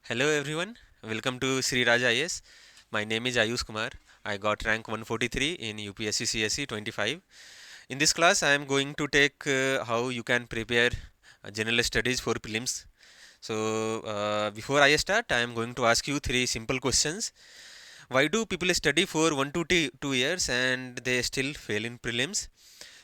Hello everyone, welcome to Sri Raja IS. My name is Ayush Kumar. I got rank 143 in UPSC CSE 25. In this class, I am going to take how you can prepare general studies for prelims. Before I start, I am going to ask you three simple questions. Why do people study for 1 to 2 years and they still fail in prelims?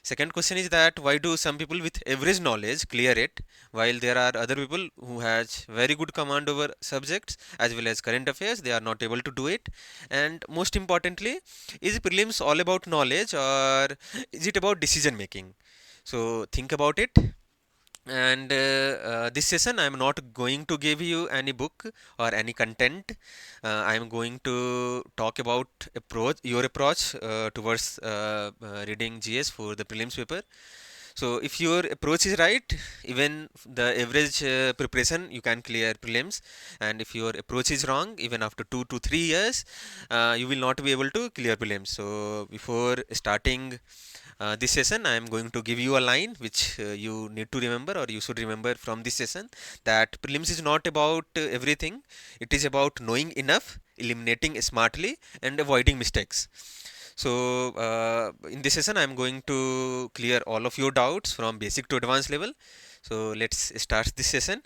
Second question is that why do some people with average knowledge clear it while there are other people who has very good command over subjects as well as current affairs, they are not able to do it? And most importantly, is prelims all about knowledge or is it about decision making? So think about it. And this session, I am not going to give you any book or any content. I am going to talk about your approach towards reading GS for the prelims paper. So if your approach is right, even the average preparation you can clear prelims, and if your approach is wrong, even after 2 to 3 years, you will not be able to clear prelims. So before starting this session, I am going to give you a line which you need to remember or you should remember from this session, that prelims is not about everything. It is about knowing enough, eliminating smartly, and avoiding mistakes. In this session, I am going to clear all of your doubts from basic to advanced level. So let's start this session.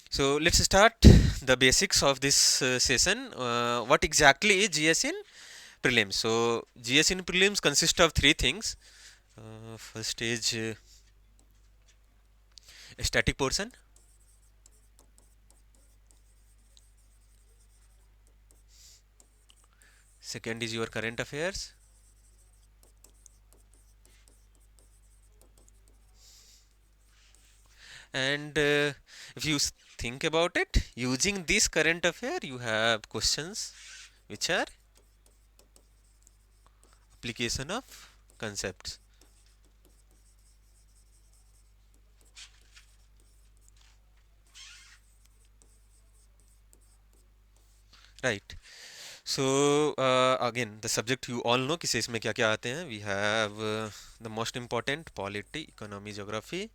So let's start the basics of this session. What exactly is GS in prelims? So GS in prelims consists of three things. First is a static portion. Second is your current affairs. And if you think about it, using this current affair, you have questions which are application of concepts. Right. So again, the subject you all know कि इसमें क्या क्या आते हैं. We have the most important polity, economy, geography.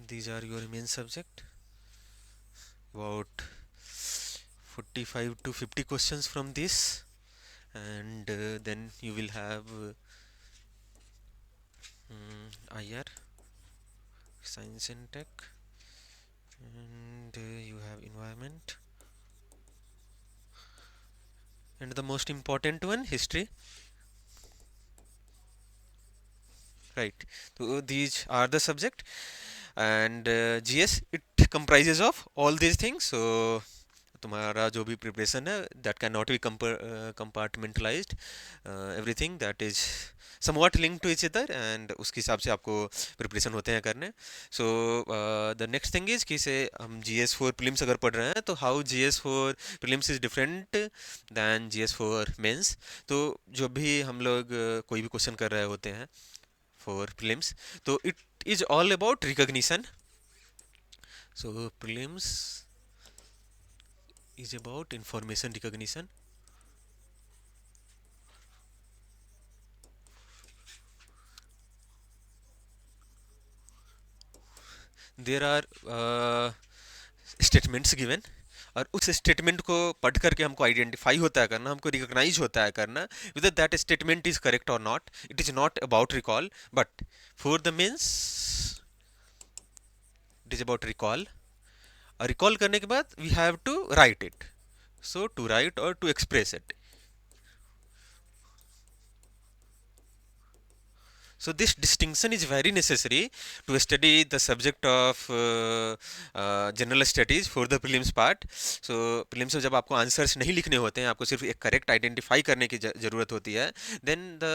These are your main subject. About 45 to 50 questions from this, and then you will have IR, science and tech, and you have environment, and the most important one, history. Right. So these are the subject, and GS, it comprises of all these things. So तुम्हारा जो भी preparation है, that cannot be compartmentalized. Everything that is somewhat linked to each other, and उसके हिसाब से आपको preparation होते हैं करने. So the next thing is कि से हम GS for prelims अगर पढ़ रहे हैं तो how GS for prelims is different than GS for mains. तो जो भी हम लोग कोई भी क्वेश्चन कर रहे होते हैं for prelims, so it is all about recognition. So prelims is about information recognition. There are statements given, और उस स्टेटमेंट को पढ़ करके हमको आइडेंटिफाई होता है करना, हमको रिकॉग्नाइज होता है करना with that statement is correct और not. It is not about recall, but for the means it is about recall. और रिकॉल करने के बाद we have to write it. So to write और to express it. So this distinction is very necessary to study the subject of general studies for the prelims part. So prelims में जब आपको answers नहीं लिखने होते हैं, आपको सिर्फ एक करेक्ट आइडेंटिफाई करने की ज़रूरत होती है, then the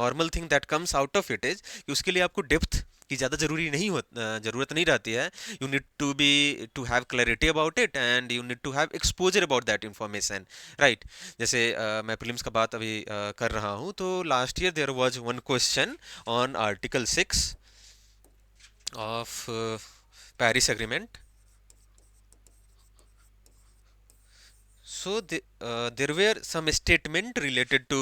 normal thing that comes out of it is कि उसके लिए आपको डेप्थ की ज़्यादा ज़रूरत नहीं रहती है. You need to have clarity about it, and you need to have exposure about that information. Right. जैसे मैं प्रीलिम्स का बात अभी कर रहा हूँ, तो last year there was one question on article 6 of Paris agreement. So there were some statement related to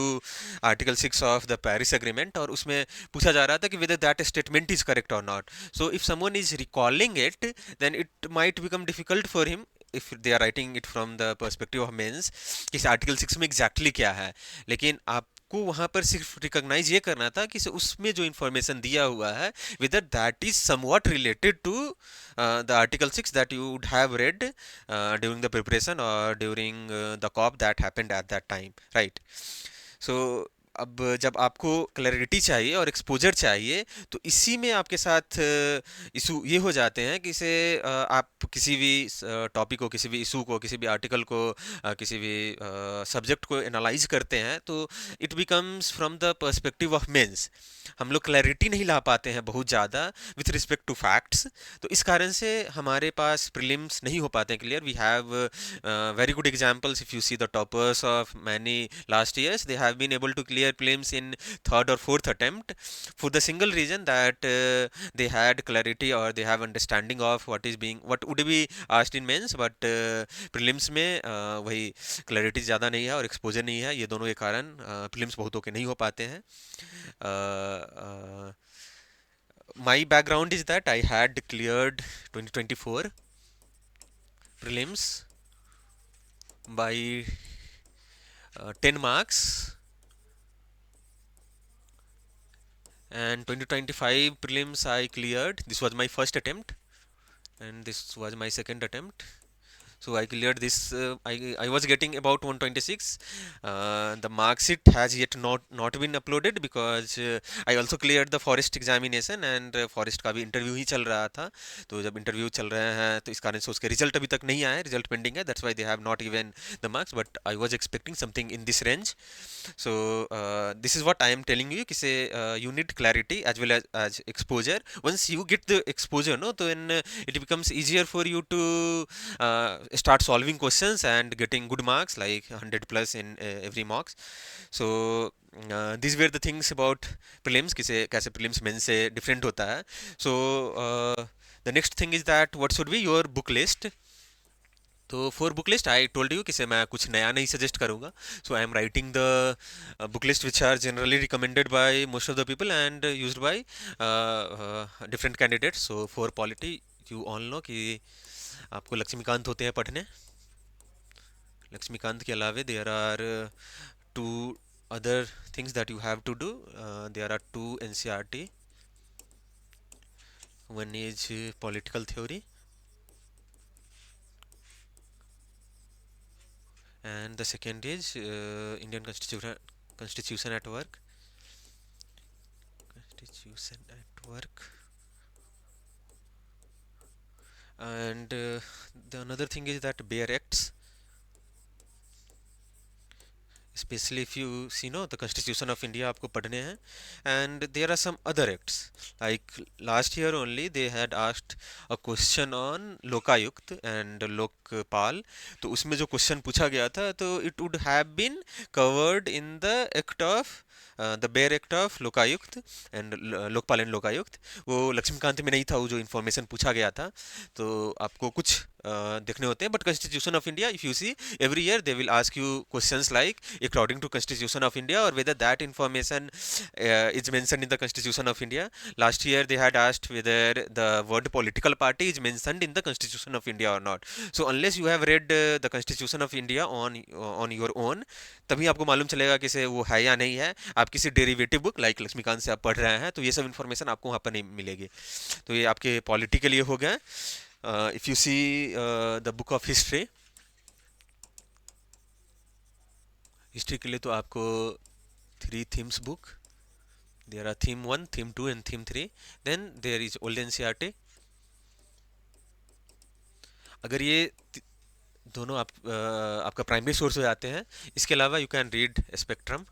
Article 6 of the Paris Agreement और उसमें पूछा जा रहा था कि whether that statement is correct or not. So if someone is recalling it, then it might become difficult for him if they are writing it from the perspective of mains कि इस article 6 में exactly क्या है. लेकिन आपको वहां पर सिर्फ रिकॉग्नाइज ये करना था कि उसमें जो इंफॉर्मेशन दिया हुआ है whether that is somewhat related to the article 6 that you would have read during the preparation or during the COP that happened at that time, right? So अब जब आपको क्लैरिटी चाहिए और एक्सपोजर चाहिए तो इसी में आपके साथ इशू ये हो जाते हैं कि इसे आप किसी भी टॉपिक को, किसी भी इशू को, किसी भी आर्टिकल को, किसी भी सब्जेक्ट को एनालाइज करते हैं तो it becomes from the perspective of mains. हम लोग क्लैरिटी नहीं ला पाते हैं बहुत ज़्यादा विथ रिस्पेक्ट टू फैक्ट्स. तो इस कारण से हमारे पास प्रीलिम्स नहीं हो पाते हैं clear. We have very good examples. If you see the toppers of many last years, they have been able to clear prelims in third or fourth attempt for the single reason that they had clarity or they have understanding of what would be asked in mains, but prelims में वही clarity ज़्यादा नहीं है और exposure नहीं है. ये दोनों के कारण prelims बहुतों के नहीं हो पाते हैं. My background is that I had cleared 2024 prelims by 10 marks, and 2025 prelims I cleared. This was my first attempt and this was my second attempt. So I cleared this. I was getting about 126. The mark sheet has yet not been uploaded because I also cleared the forest examination and forest का भी interview ही चल रहा था. तो जब interview चल रहे हैं तो इस कारण से उसके रिजल्ट अभी तक नहीं आए, रिजल्ट पेंडिंग है. That's why they have not given the marks, but I was expecting something in this range. So this is what I am telling you कि से you need clarity as well as exposure. Once you get the exposure, no, then it becomes easier for you to start solving questions and getting good marks like 100 plus in every marks. So these were the things about prelims किसे कैसे prelims main से different होता है. So the next thing is that what should be your book list. तो for book list I told you कि से मैं कुछ नया नहीं सजेस्ट करूँगा. So I am writing the book list which are generally recommended by most of the people and used by different candidates. So for polity you all know कि आपको लक्ष्मीकांत होते हैं पढ़ने. लक्ष्मीकांत के अलावे there are two other things that you have to do. There are two NCRT. One is political theory and the second is Indian Constitution at Work. Constitution at Work. And the another thing is that Bare Acts. Especially if you see no the Constitution of India आपको पढ़ने हैं. And there are some other acts like last year only they had asked a question on Lokayukta and Lokpal. तो उसमें जो question पूछा गया था तो it would have been covered in the act of the bare act of Lokayukta and Lokpal and Lokayukta. वो लक्ष्मीकांत में नहीं था वो जो इन्फॉर्मेशन पूछा गया था. तो आपको कुछ देखने होते हैं. But constitution of India if you see every year they will ask you questions like according to constitution of India or whether that information is mentioned in the constitution of India. Last year they had asked whether the word political party is mentioned in the constitution of India or not. So unless you have read the constitution of India on your own तभी आपको मालूम चलेगा कि से वो है या नहीं है. आप किसी डेरिवेटिव बुक लाइक लक्ष्मीकांत से आप पढ़ रहे हैं तो ये सब इन्फॉर्मेशन आपको वहाँ पर नहीं मिलेगी. तो ये आपके पॉलिटी के लिए हो गया. If you see the book of history, history के लिए तो आपको 3 themes book. There are theme 1, theme 2 and theme 3. Then there is old NCERT. अगर ये दोनों आपका प्राइमरी सोर्स हो जाते हैं, इसके अलावा यू कैन रीड स्पेक्ट्रम.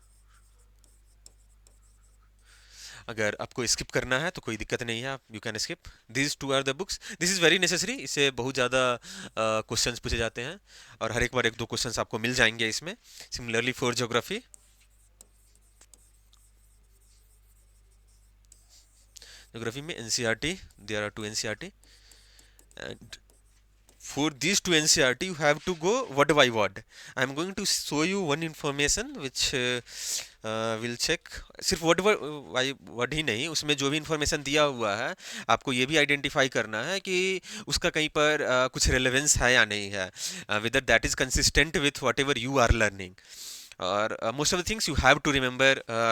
अगर आपको स्किप करना है तो कोई दिक्कत नहीं है, आप you can skip. This two are the books. This is very necessary. इससे बहुत ज़्यादा क्वेश्चंस पूछे जाते हैं और हर एक बार एक दो क्वेश्चंस आपको मिल जाएंगे इसमें. सिमिलरली फॉर ज्योग्राफी, ज्योग्राफी में NCERT, there are 2 NCERT. And for these two NCERT, you have to go word by word. I'm going to show you one information which will check. सिर्फ word ही नहीं, उसमें जो भी information दिया हुआ है आपको ये भी आइडेंटिफाई करना है कि उसका कहीं पर कुछ रेलेवेंस है या नहीं है, whether that is consistent with whatever you are learning. Or most of the things you have to remember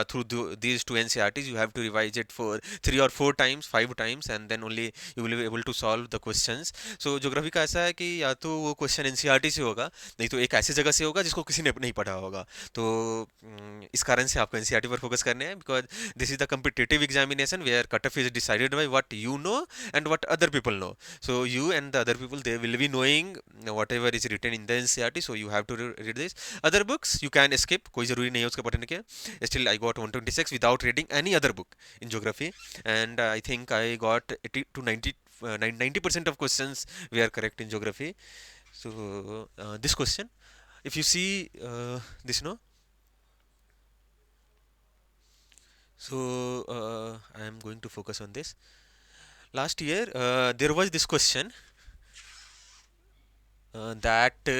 through these two NCRTs. You have to revise it for 3 or 4 times, 5 times, and then only you will be able to solve the questions. So geography का ऐसा है कि या तो वो question NCERT से होगा, नहीं तो एक ऐसी जगह से होगा जिसको किसी ने नहीं पढ़ा होगा. तो इस कारण से आपको एनसीईआरटी पर फोकस करने हैं, because this is the competitive examination where cut off is decided by what you know and what other people know. So you and the other people, they will be knowing whatever is written in the NCERT. So you have to read this. Other books you can skip, कोई ज़रूरी नहीं है उसका पढ़ने के. Still I got 126 without reading any other book in geography, and I think I got 80 to 90% of questions were correct in geography. So this question, if you see this, no. So I am going to focus on this. Last year there was this question that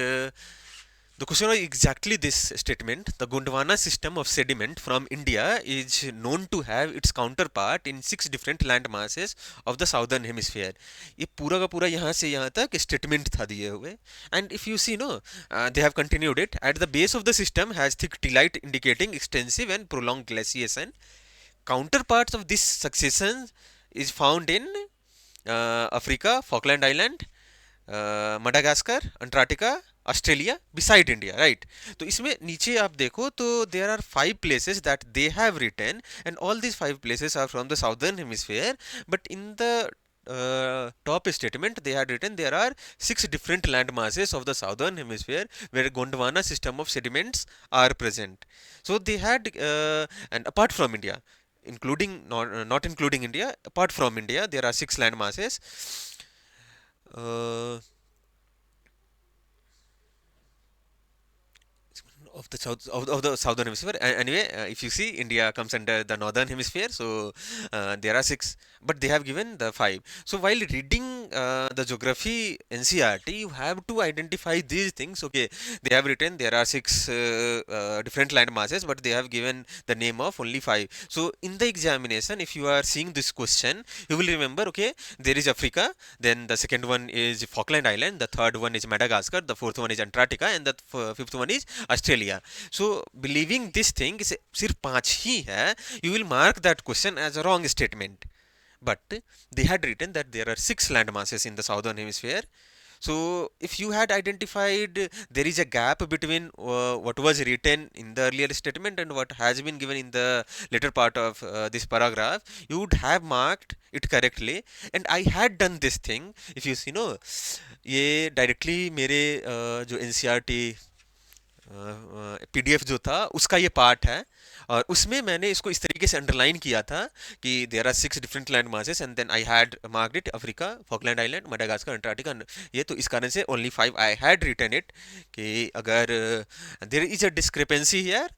the question was exactly this statement: the Gondwana system of sediment from India is known to have its counterpart in 6 different land masses of the southern hemisphere. ये पूरा का पूरा यहाँ से यहाँ तक statement था दिए हुए. And if you see, no, they have continued it. At the base of the system has thick tillite indicating extensive and prolonged glaciation. Counterparts of this succession is found in Africa, Falkland Island, Madagascar, Antarctica, Australia, beside India, right. तो इसमें नीचे आप देखो तो there are 5 places that they have written, and all these 5 places are from the southern hemisphere, but in the top statement they had written there are 6 different land masses of the southern hemisphere where Gondwana system of sediments are present. So they had and apart from India, including not including India, apart from India there are 6 land masses. uh, of the southern hemisphere. Anyway, if you see, India comes under the northern hemisphere, so there are 6, but they have given the 5. So while reading the geography NCERT, you have to identify these things. Okay, they have written there are 6 different land masses, but they have given the name of only 5. So in the examination, if you are seeing this question, you will remember, okay, there is Africa, then the second one is Falkland Island, the third one is Madagascar, the fourth one is Antarctica, and the fifth one is Australia. So believing this thing is सिर्फ 5 ही है, you will mark that question as a wrong statement. But they had written that there are 6 land masses in the southern hemisphere. So if you had identified there is a gap between what was written in the earlier statement and what has been given in the later part of this paragraph, you would have marked it correctly. And I had done this thing. If you see, no, ये directly मेरे जो NCERT PDF जो था उसका ये part है, और उसमें मैंने इसको इस तरीके से अंडरलाइन किया था कि there are 6 different land masses, and then I had marked it Africa, Falkland island, Madagascar, Antarctica. ये तो इस कारण से only 5 I had written it, कि अगर there is a discrepancy here.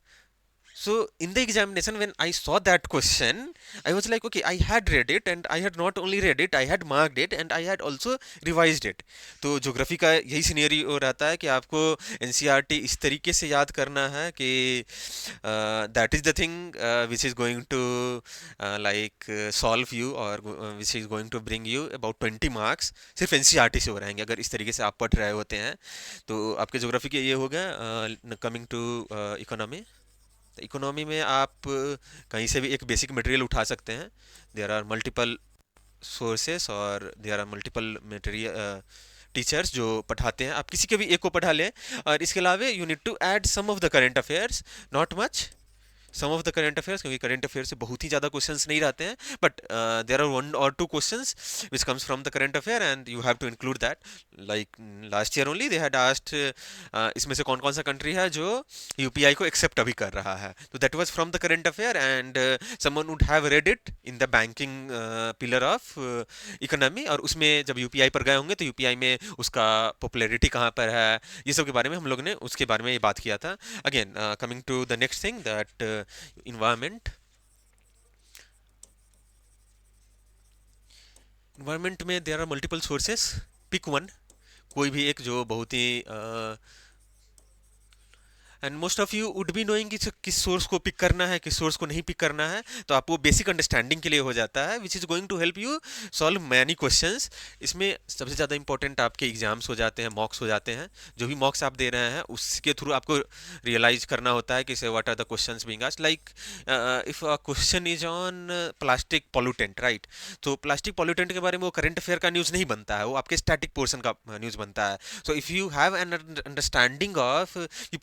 So in the examination, when I saw that question, I was like, okay, I had read it, and I had not only read it, I had marked it, and I had also revised it. तो geography का यही scenario रहता है कि आपको NCERT इस तरीके से याद करना है कि that is the thing which is going to like solve you, और which is going to bring you about 20 marks सिर्फ एनसीईआरटी से हो रहेंगे अगर इस तरीके से आप पढ़ रहे होते हैं. तो आपके ज्योग्राफी के ये हो गया. Coming to economy. इकोनॉमी में आप कहीं से भी एक बेसिक मटेरियल उठा सकते हैं. देयर आर मल्टीपल सोर्सेस और there are multiple material teachers जो पढ़ाते हैं. आप किसी के भी एक को पढ़ा लें, और इसके अलावा you need to add some of the current affairs, not much, some of the current affairs, क्योंकि करेंट अफेयर्स से बहुत ही ज़्यादा क्वेश्चंस नहीं रहते हैं, but there are 1 or 2 questions which comes from the current affair, and you have to include that. Like last year only they had asked इसमें से कौन कौन सा कंट्री है जो यूपीआई को एक्सेप्ट अभी कर रहा है. तो that was from the current affair, and someone would have read it in the banking pillar of economy, और उसमें जब यूपीआई पर गए होंगे तो यूपीआई में उसका पॉपुलैरिटी कहाँ पर है, ये सब के बारे में हम लोग ने उसके बारे में ये बात किया था. Again coming to the next thing, that environment. Environment में there are multiple sources. Pick one. कोई भी एक जो बहुत ही and most of you would be knowing कि किस सोर्स को पिक करना है, किस सोर्स को नहीं पिक करना है, तो आपको बेसिक अंडरस्टैंडिंग के लिए हो जाता है, which is going to help you solve many questions. इसमें सबसे ज़्यादा इंपॉर्टेंट आपके एग्जाम्स हो जाते हैं, मॉक्स हो जाते हैं। जो भी मॉक्स आप दे रहे हैं उसके थ्रू आपको रियलाइज करना होता है कि से what are the questions being asked. Like if a question is on plastic pollutant, right, तो प्लास्टिक पॉल्यूटेंट के बारे में वो करंट अफेयर का न्यूज़ नहीं बनता है, वो आपके स्टैटिक पोर्शन का न्यूज़ बनता है। So if you have an understanding of कि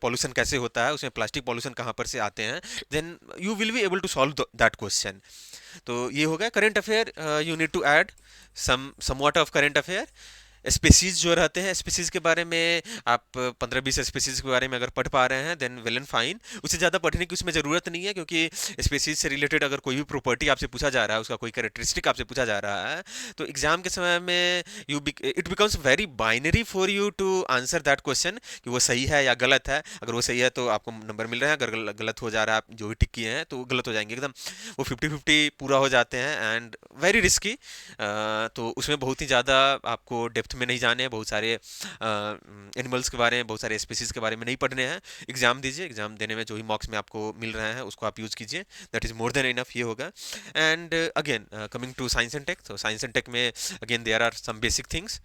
पॉल्यूशन कैसे होता है, उसमें प्लास्टिक पॉल्यूशन कहाँ पर से आते हैं, then you will be able to solve that question. तो ये हो गया current affair. You need to add somewhat of current affair. Species जो रहते हैं, स्पीसीज के बारे में आप 15-20 स्पीसीज के बारे में अगर पढ़ पा रहे हैं देन वेल एंड फाइन। उससे ज़्यादा पढ़ने की उसमें ज़रूरत नहीं है, क्योंकि स्पीसीज से रिलेटेड अगर कोई भी प्रॉपर्टी आपसे पूछा जा रहा है, उसका कोई कैरेक्टरिस्टिक आपसे पूछा जा रहा है, तो एग्जाम के समय में it becomes very binary for you to answer that question कि वो सही है या गलत है। अगर वो सही है तो आपको नंबर मिल रहे हैं, अगर गलत हो जा रहा है, आप जो भी टिक किए हैं तो वो गलत हो जाएंगे एकदम। वो 50-50 पूरा हो जाते हैं एंड वेरी रिस्की। तो उसमें बहुत ही ज़्यादा आपको डेप्थ में नहीं जाने हैं, बहुत सारे एनिमल्स के बारे में, बहुत सारे स्पीसीज के बारे में नहीं पढ़ने हैं। एग्जाम दीजिए, एग्जाम देने में जो भी मार्क्स में आपको मिल रहे हैं उसको आप यूज़ कीजिए, that is more than enough, ये होगा। And again coming to science and tech, तो साइंस एंड टेक में again there are some basic things.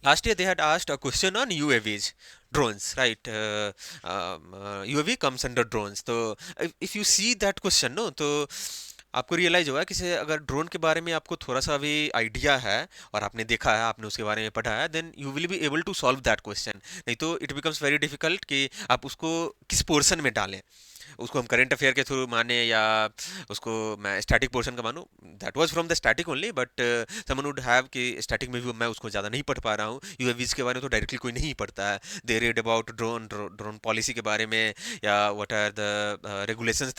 Last year they had asked a question on UAVs, drones, right? UAV comes under drones. तो if you see that question, no, तो आपको realise होगा कि से अगर drone के बारे में आपको थोड़ा सा भी आइडिया है और आपने देखा है, आपने उसके बारे में पढ़ा है, then you will be able to solve that question. नहीं तो इट बिकम्स वेरी डिफिकल्ट कि आप उसको किस पोर्शन में डालें, उसको हम करंट अफेयर के थ्रू माने या उसको मैं स्टैटिक पोर्शन का मानूं। That was from the static only, but someone would have कि स्टैटिक में भी मैं उसको ज़्यादा नहीं पढ़ पा रहा हूँ, यूएवीज के बारे में तो डायरेक्टली कोई नहीं पढ़ता है। They read about drone policy के बारे में, या what are the regulations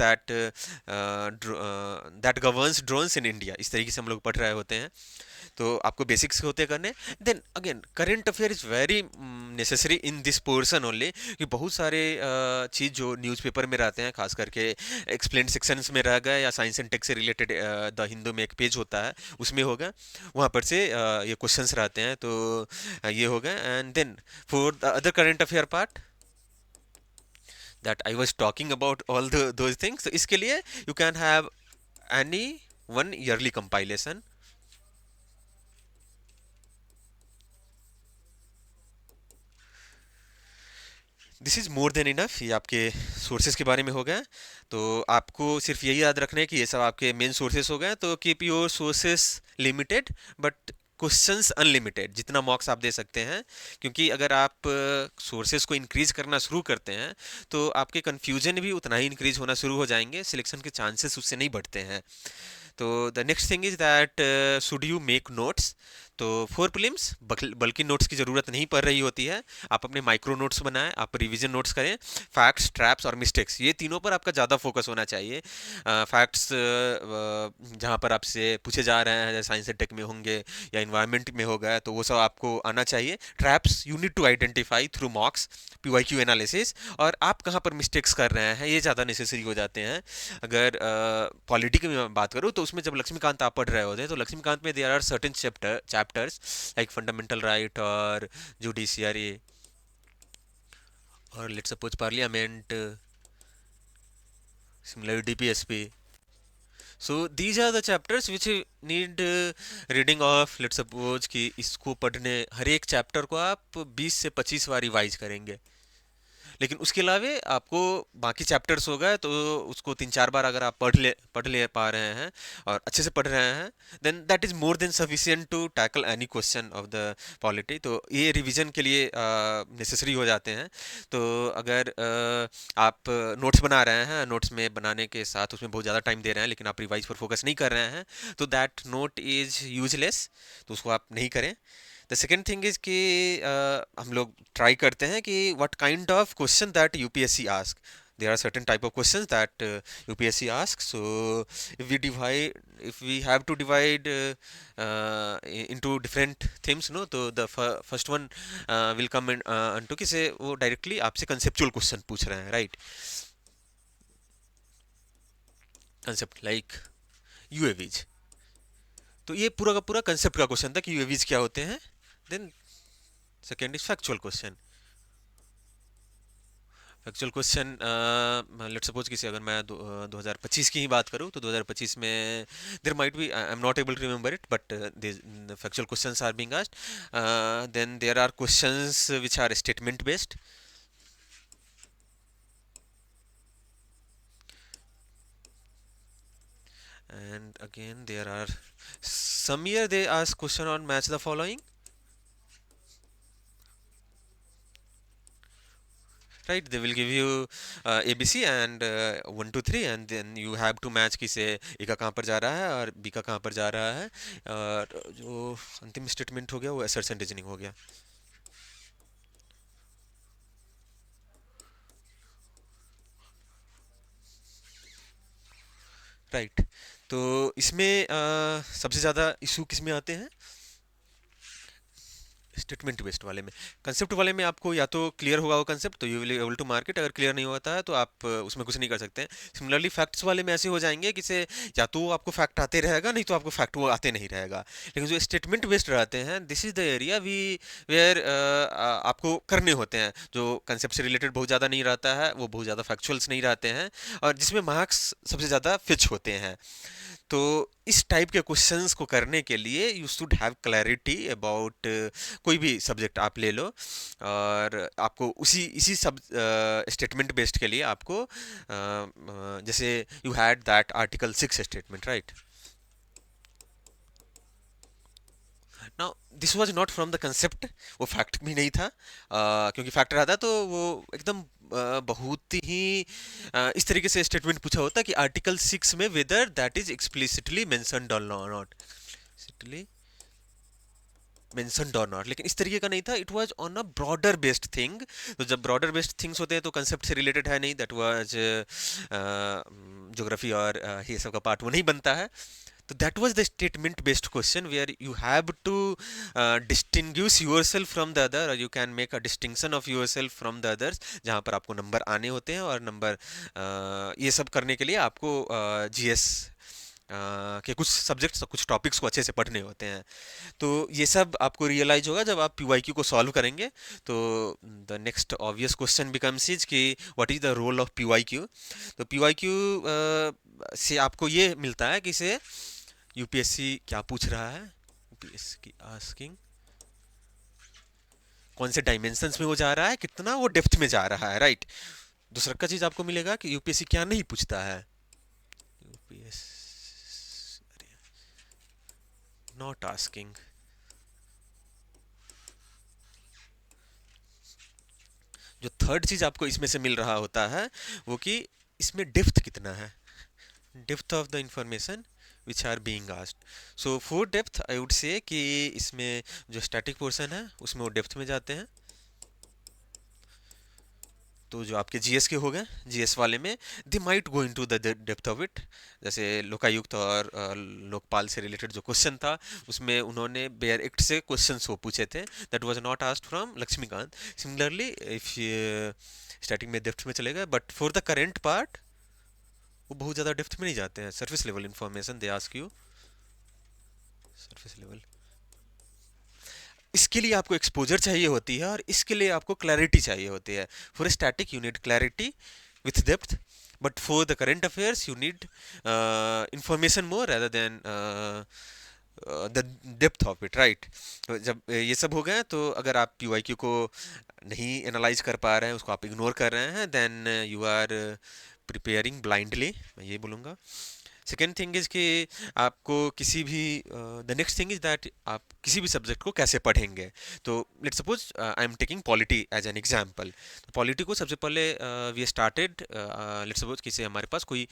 that governs drones in India, इस तरीके से हम लोग पढ़ रहे होते हैं। तो आपको बेसिक्स होते करने। Then again current affair is very necessary in this portion only, कि बहुत सारे चीज़ जो न्यूज़पेपर में रहते हैं, खास करके एक्सप्लेन सेक्शंस में रह गए या साइंस एंड टेक से रिलेटेड द हिंदू में एक पेज होता है उसमें होगा, वहाँ पर से ये क्वेश्चंस रहते हैं। तो ये होगा। And then for the other current affair part that I was talking about all those things, तो इसके लिए you can have any one yearly compilation. This is more than enough, ये आपके सोर्सेज के बारे में हो गया। तो आपको सिर्फ यही याद रखना है कि ये सब आपके मेन सोर्सेज हो गए। तो keep your sources limited but questions unlimited, जितना मॉक्स आप दे सकते हैं, क्योंकि अगर आप सोर्सेज को इंक्रीज करना शुरू करते हैं तो आपके कन्फ्यूजन भी उतना ही इंक्रीज होना शुरू हो जाएंगे, सिलेक्शन के चांसेस उससे नहीं बढ़ते हैं। तो the next thing is that should you make notes. तो फॉर प्रीलिम्स बल्कि नोट्स की ज़रूरत नहीं पड़ रही होती है, आप अपने माइक्रो नोट्स बनाएं, आप रिवीजन नोट्स करें। फैक्ट्स, ट्रैप्स और मिस्टेक्स, ये तीनों पर आपका ज़्यादा फोकस होना चाहिए। फैक्ट्स जहाँ पर आपसे पूछे जा रहे हैं, जैसे साइंस एंड टेक में होंगे या इन्वायरमेंट में होगा, तो वो सब आपको आना चाहिए। Traps you need to identify through mocks, PYQ analysis. और आप कहाँ पर मिस्टेक्स कर रहे हैं ये ज़्यादा नेसेसरी हो जाते हैं। अगर पॉलिटी की मैं बात करूँ तो उसमें जब लक्ष्मीकांत आप पढ़ रहे होते हैं, तो लक्ष्मीकांत में there are certain chapters like fundamental right और जुडिशियरी और let's suppose parliament, similarly DPSP. So these are the chapters which need reading of, let's suppose कि इसको पढ़ने हर एक चैप्टर को आप 20 से 25 बार रिवाइज करेंगे। लेकिन उसके अलावा आपको बाकी चैप्टर्स हो गए तो उसको 3-4 बार अगर आप पढ़ ले पा रहे हैं और अच्छे से पढ़ रहे हैं, then that is more than sufficient to tackle any question of the polity. तो ये रिवीजन के लिए नेसेसरी हो जाते हैं। तो अगर आप नोट्स बना रहे हैं, नोट्स में बनाने के साथ उसमें बहुत ज़्यादा टाइम दे रहे हैं लेकिन आप रिवाइज पर फोकस नहीं कर रहे हैं, तो दैट नोट इज़ यूजलेस, तो उसको आप नहीं करें। द सेकेंड थिंग इज कि हम लोग ट्राई करते हैं कि what kind of question that UPSC ask. there are certain type of questions that UPSC asks. So if we have to divide into different themes, no, तो the first one will come in into कि से वो directly आपसे conceptual question पूछ रहे हैं, right? concept like UAVs, तो ये पूरा का पूरा कंसेप्ट का क्वेश्चन था कि यूएवीज क्या होते हैं। Then second is factual question. Factual question, let's suppose किसी, अगर मैं 2025 की ही बात करूँ तो 2025 में there might be, I am not able to remember it, but factual questions are being asked. Then there are questions which are statement based. And again there are some year they ask question on match the following, right? They will give you ABC and 1 2 3, and then you have to match कि से A का कहाँ पर जा रहा है और B का कहाँ पर जा रहा है. और जो अंतिम स्टेटमेंट हो गया वो assertion reasoning हो गया. राइट. तो इसमें सबसे ज़्यादा इशू किस में आते हैं? स्टेटमेंट बेस्ड वाले में. कंसेप्ट वाले में आपको या तो क्लियर होगा वो कंसेप्ट तो you will able to market, अगर क्लियर नहीं होता है तो आप उसमें कुछ नहीं कर सकते हैं. सिमिलरली फैक्ट्स वाले में ऐसे हो जाएंगे कि से या तो आपको फैक्ट आते रहेगा, नहीं तो आपको फैक्ट वो आते नहीं रहेगा. लेकिन जो स्टेटमेंट बेस्ड रहते हैं, this is the area we where आपको करने होते हैं. जो कंसेप्ट से रिलेटेड बहुत ज़्यादा नहीं रहता है, वो बहुत ज़्यादा फैक्चुअल्स नहीं रहते हैं, और जिसमें मार्क्स सबसे ज़्यादा फिच होते हैं. तो इस टाइप के क्वेश्चंस को करने के लिए you should have clarity about कोई भी सब्जेक्ट आप ले लो, और आपको उसी इसी सब स्टेटमेंट बेस्ड के लिए आपको जैसे you had that article 6 statement, right? Now this was not from the concept, वो फैक्ट भी नहीं था, क्योंकि फैक्ट रहता तो वो एकदम बहुत ही इस तरीके से स्टेटमेंट पूछा होता कि आर्टिकल 6 में weather that is explicitly mentioned और नॉट एक्सप्लिसिटली मेंशन्ड और नॉट. लेकिन इस तरीके का नहीं था, it was on a broader based thing. तो जब ब्रॉडर बेस्ड थिंग्स होते हैं तो कंसेप्ट से रिलेटेड है नहीं, दैट वाज ज्योग्राफी और ये सब का पार्ट वो नहीं बनता है. तो that was the statement based question where you have to distinguish yourself from the other, or you can make a distinction of yourself from the others, जहाँ पर आपको नंबर आने होते हैं, और नंबर ये सब करने के लिए आपको जीएस के कुछ सब्जेक्ट्स, कुछ टॉपिक्स को अच्छे से पढ़ने होते हैं. तो ये सब आपको रियलाइज होगा जब आप पीवाईक्यू को सॉल्व करेंगे. तो the next obvious question becomes is कि what is the role of PYQ. तो पीवाईक्यू से आपको ये मिलता है कि से यूपीएससी क्या पूछ रहा है, यूपीएससी की आस्किंग कौन से डायमेंशंस में वो जा रहा है, कितना वो डेप्थ में जा रहा है, राइट? दूसरा का चीज आपको मिलेगा कि यूपीएससी क्या नहीं पूछता है. UPS not asking. जो थर्ड चीज आपको इसमें से मिल रहा होता है वो कि इसमें डेप्थ कितना है, depth of the information which are being asked. So for depth I would say कि इसमें जो स्टैटिक पोर्शन है उसमें वो डेप्थ में जाते हैं. तो जो आपके जीएस के हो गए, जीएस वाले में they might go into the depth of it. जैसे लोकायुक्त और लोकपाल से रिलेटेड जो क्वेश्चन था उसमें उन्होंने बेयर एक्ट से क्वेश्चन वो पूछे थे, that was not asked from Laxmikanth. Similarly if starting में डेप्थ में चलेगा, but for the current part वो बहुत ज़्यादा डेप्थ में नहीं जाते हैं. Surface level information they ask you, surface level. इसके लिए आपको एक्सपोजर चाहिए होती है और इसके लिए आपको क्लैरिटी चाहिए होती है. For static you need clarity with depth, but for the current affairs you need information more rather than the depth of it, right? जब ये सब हो गए तो अगर आप पीवाईक्यू को नहीं एनालाइज कर पा रहे हैं, उसको आप इग्नोर कर रहे हैं, then you are preparing blindly, मैं ये बोलूँगा. सेकेंड थिंग इज़ कि आपको किसी भी the next thing is that आप किसी भी सब्जेक्ट को कैसे पढ़ेंगे. तो let's suppose I am taking polity as an example. तो पॉलिटी को सबसे पहले वी स्टार्टेड, लेट्स सपोज किसी हमारे पास कोई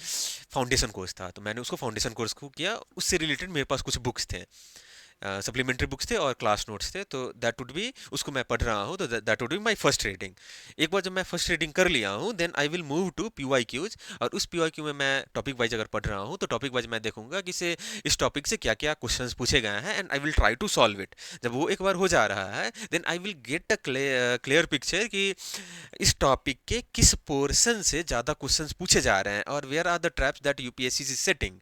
फाउंडेशन कोर्स था, तो मैंने उसको फाउंडेशन कोर्स को किया, उससे रिलेटेड मेरे पास कुछ बुक्स थे, सप्लीमेंट्री बुक्स थे और क्लास नोट्स थे. तो दैट वुड बी, उसको मैं पढ़ रहा हूँ, तो that would be my first reading. एक बार जब मैं फर्स्ट रीडिंग कर लिया हूँ, then I will move to PYQs, और उस पीवाईक्यू में मैं टॉपिक वाइज अगर पढ़ रहा हूँ तो टॉपिक वाइज मैं देखूंगा कि से इस टॉपिक से क्या क्या क्वेश्चंस पूछे गए हैं, and I will try to solve it. जब वो एक बार हो जा रहा है, then I will get a clear picture कि इस टॉपिक के किस पोर्शन से ज़्यादा क्वेश्चंस पूछे जा रहे हैं, और where are the traps that UPSC is setting.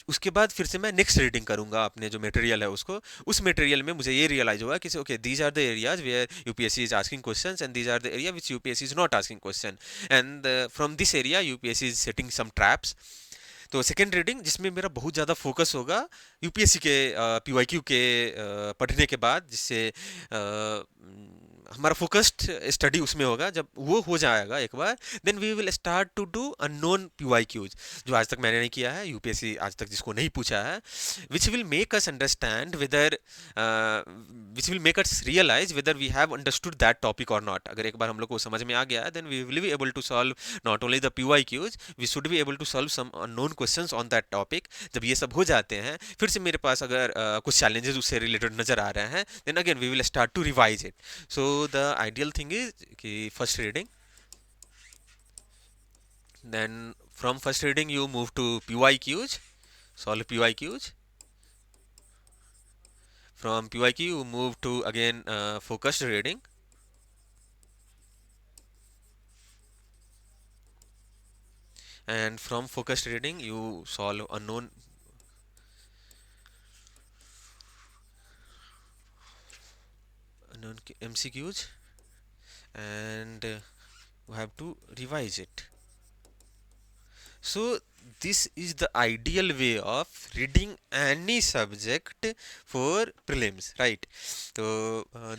उसके बाद फिर से मैं नेक्स्ट रीडिंग करूंगा अपने जो मटेरियल है उसको। उस मटेरियल में मुझे ये रियलाइज होगा कि okay these are the areas where UPSC is asking questions and these are the area which UPSC is not asking question, and from this area UPSC is setting some traps. तो second reading जिसमें मेरा बहुत ज़्यादा focus होगा UPSC के PYQ के पढ़ने के बाद, जिससे हमारा फोकस्ड स्टडी उसमें होगा। जब वो हो जाएगा एक बार, then we will start to do unknown PYQs, जो आज तक मैंने नहीं किया है, यूपीएससी आज तक जिसको नहीं पूछा है, which will make us understand whether which will make us realise whether we have understood that topic और नॉट। अगर एक बार हम लोग को समझ में आ गया है, then we will be able to solve not only the PYQs, we should be able to solve some unknown questions on that topic. जब ये सब हो जाते हैं, फिर से मेरे पास अगर कुछ चैलेंजेस उससे रिलेटेड नजर आ रहे हैं, then again we will start to revise it. So the ideal thing is कि first reading, then from first reading you move to PYQs, solve PYQs. From PYQ you move to again focused reading, and from focused reading you solve unknown MCQs, and you have to revise it. So this is the ideal way of reading any subject for prelims, right? So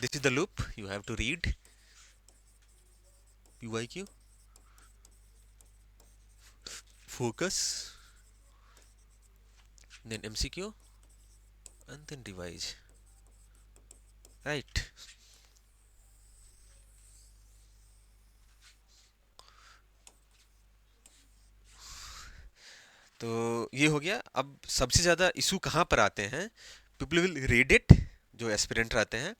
this is the loop. You have to read PYQ, focus, then MCQ, and then revise, right? तो ये हो गया। अब सबसे ज़्यादा issue कहाँ पर आते हैं? पीपल विल रीड इट, जो एस्पिरेंट रहते हैं,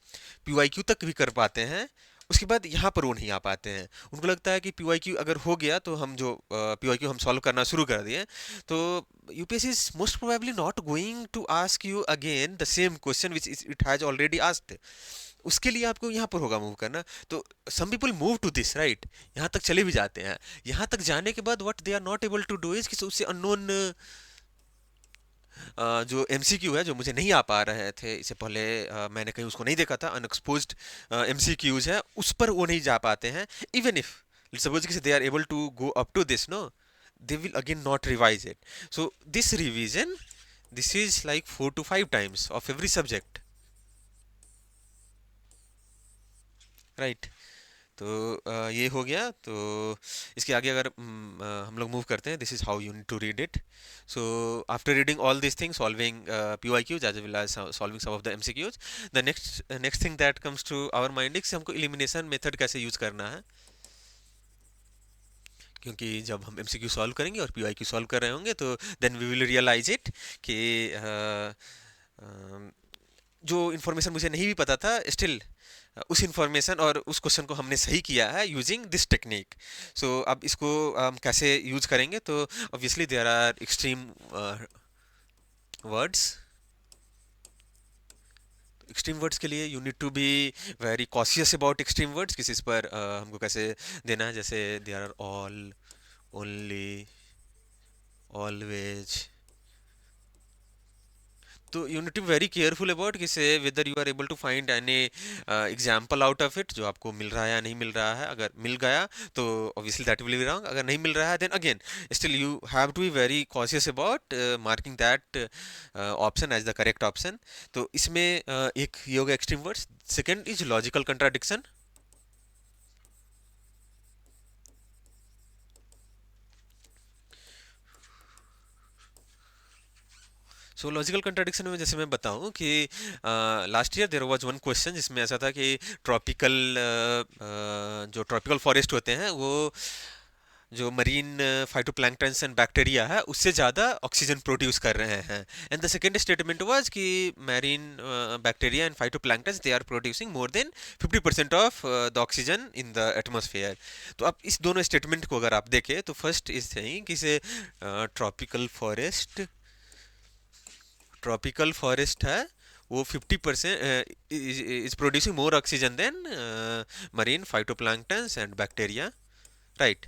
पीवाईक्यू तक भी कर पाते हैं, उसके बाद यहाँ पर वो नहीं आ पाते हैं। उनको लगता है कि पीवाईक्यू अगर हो गया तो हम जो पीवाईक्यू हम सॉल्व करना शुरू कर दिए, तो UPSC is most probably not going to ask you again the same question which it has already asked. उसके लिए आपको यहाँ पर होगा मूव करना। तो some people move to this, right, यहाँ तक चले भी जाते हैं। यहाँ तक जाने के बाद what they are not able to do is कि उससे अननोन जो एमसीक्यू है, जो मुझे नहीं आ पा रहे थे इससे पहले, मैंने कहीं उसको नहीं देखा था, अनएक्सपोज्ड एमसीक्यूज है, उस पर वो नहीं जा पाते हैं। Even if suppose they are able to go up to this, no, they will again not revise it. So this revision, this is like 4 to 5 times of every subject, right? तो ये हो गया। तो इसके आगे अगर हम लोग मूव करते हैं, this is how you need to read it. So after reading all this things, solving PYQs as well as solving some of the MCQs, the next thing that comes to our mind is हमको elimination method कैसे use करना है। क्योंकि जब हम MCQ solve करेंगे और PYQ solve कर रहे होंगे, तो then we will realise it कि जो इन्फॉर्मेशन मुझे नहीं भी पता था, स्टिल उस इन्फॉर्मेशन और उस क्वेश्चन को हमने सही किया है यूजिंग दिस टेक्निक। सो अब इसको हम कैसे यूज करेंगे? तो obviously there are extreme words. Extreme words के लिए you need to be very cautious about extreme words, किसी इस पर हमको कैसे देना है। जैसे there are all, only, always. तो you need to be very careful about कि से whether you are able to find any example out of it, जो आपको मिल रहा है या नहीं मिल रहा है। अगर मिल गया तो obviously that will be wrong, अगर नहीं मिल रहा है then again still you have to be very cautious about marking that option as the correct option. तो इसमें एक ये हो गया extreme words. Second is logical contradiction. So logical contradiction में जैसे मैं बताऊं कि last year there was one question जिसमें ऐसा था कि ट्रॉपिकल जो ट्रॉपिकल फॉरेस्ट होते हैं, वो जो मरीन फाइटोप्लैंक्टन्स एंड बैक्टीरिया है उससे ज़्यादा ऑक्सीजन प्रोड्यूस कर रहे हैं। And the second statement was कि marine bacteria and phytoplanktons they are producing more than 50% of the oxygen in the atmosphere. तो अब इस दोनों स्टेटमेंट को अगर आप देखें, तो फर्स्ट इज सेइंग कि से ट्रॉपिकल फॉरेस्ट है, वो 50% is producing more oxygen than marine phytoplanktons and bacteria, right.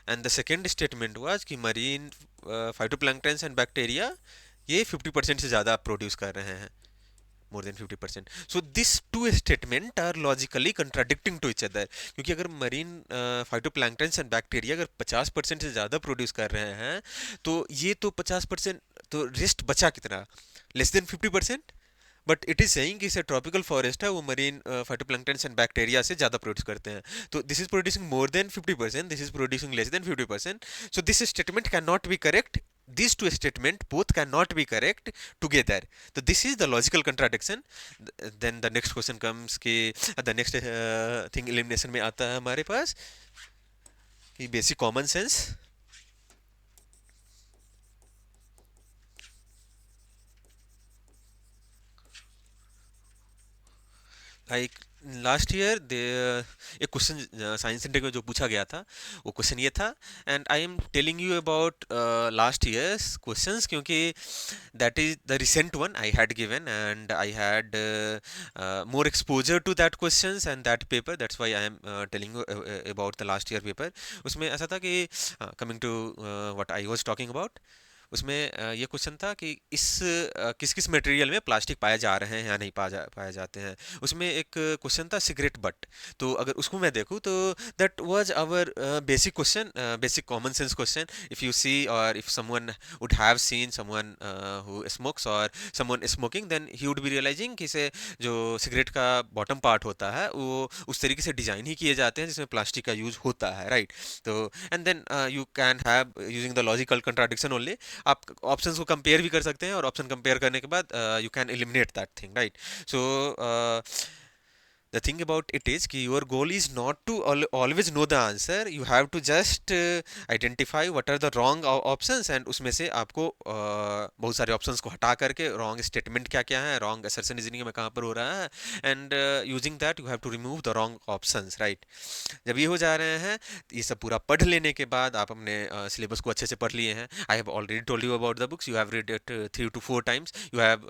And the second statement was कि मरीन फाइटोप्लैंक्टन्स एंड बैक्टीरिया ये 50% से ज़्यादा प्रोड्यूस कर रहे हैं, more than 50%. So this two statement are logically contradicting to each other, क्योंकि अगर marine phytoplanktons and bacteria अगर 50% से ज़्यादा प्रोड्यूस कर रहे हैं, तो ये तो 50%, तो रेस्ट बचा कितना, less than 50%. But it is saying कि ट्रॉपिकल फॉरेस्ट है वो मरीन फाइटोप्लैंक्टन्स एंड बैक्टीरिया से ज़्यादा प्रोड्यूस करते हैं, तो this is producing more than 50%, this is producing less than 50%. So this statement can not B correct. These two statement both cannot be correct together. So this is the logical contradiction. Then the next question comes कि the next thing elimination में आता है हमारे पास कि basic common sense. Like last year दे एक question science centre में जो पूछा गया था, वो क्वेश्चन ये था, and I am telling you about last years questions, क्योंकि that is the recent one I had given and I had more exposure to that questions and that paper, that's why I am telling you about the last year paper. उसमें ऐसा था कि coming to what I was talking about, उसमें ये question था कि इस किस किस मटेरियल में प्लास्टिक पाए जा रहे हैं या नहीं पाए जाते हैं. उसमें एक क्वेश्चन था सिगरेट बट. तो अगर उसको मैं देखूँ तो that was our basic question, basic common sense question. If you see और if someone would have seen someone who smokes और someone smoking, then he would be realizing कि से जो सिगरेट का बॉटम पार्ट होता है वो उस तरीके से डिज़ाइन ही किए जाते हैं जिसमें प्लास्टिक का यूज़ होता है, राइट. तो and then you can have using the logical contradiction only, आप ऑप्शंस को कंपेयर भी कर सकते हैं और ऑप्शन कंपेयर करने के बाद you can eliminate that thing, right. So the thing about it is कि your goal is not to always know the answer, you have to just identify what are the wrong options, and उसमें से आपको बहुत सारे options को हटा करके wrong statement क्या क्या है, wrong assertion reasoning में कहाँ पर हो रहा है, and using that you have to remove the wrong options, right. जब ये हो जा रहे हैं, ये सब पूरा पढ़ लेने के बाद आप अपने सिलेबस को अच्छे से पढ़ लिए हैं. I have already told you about the books, you have read it 3 to 4 times, you have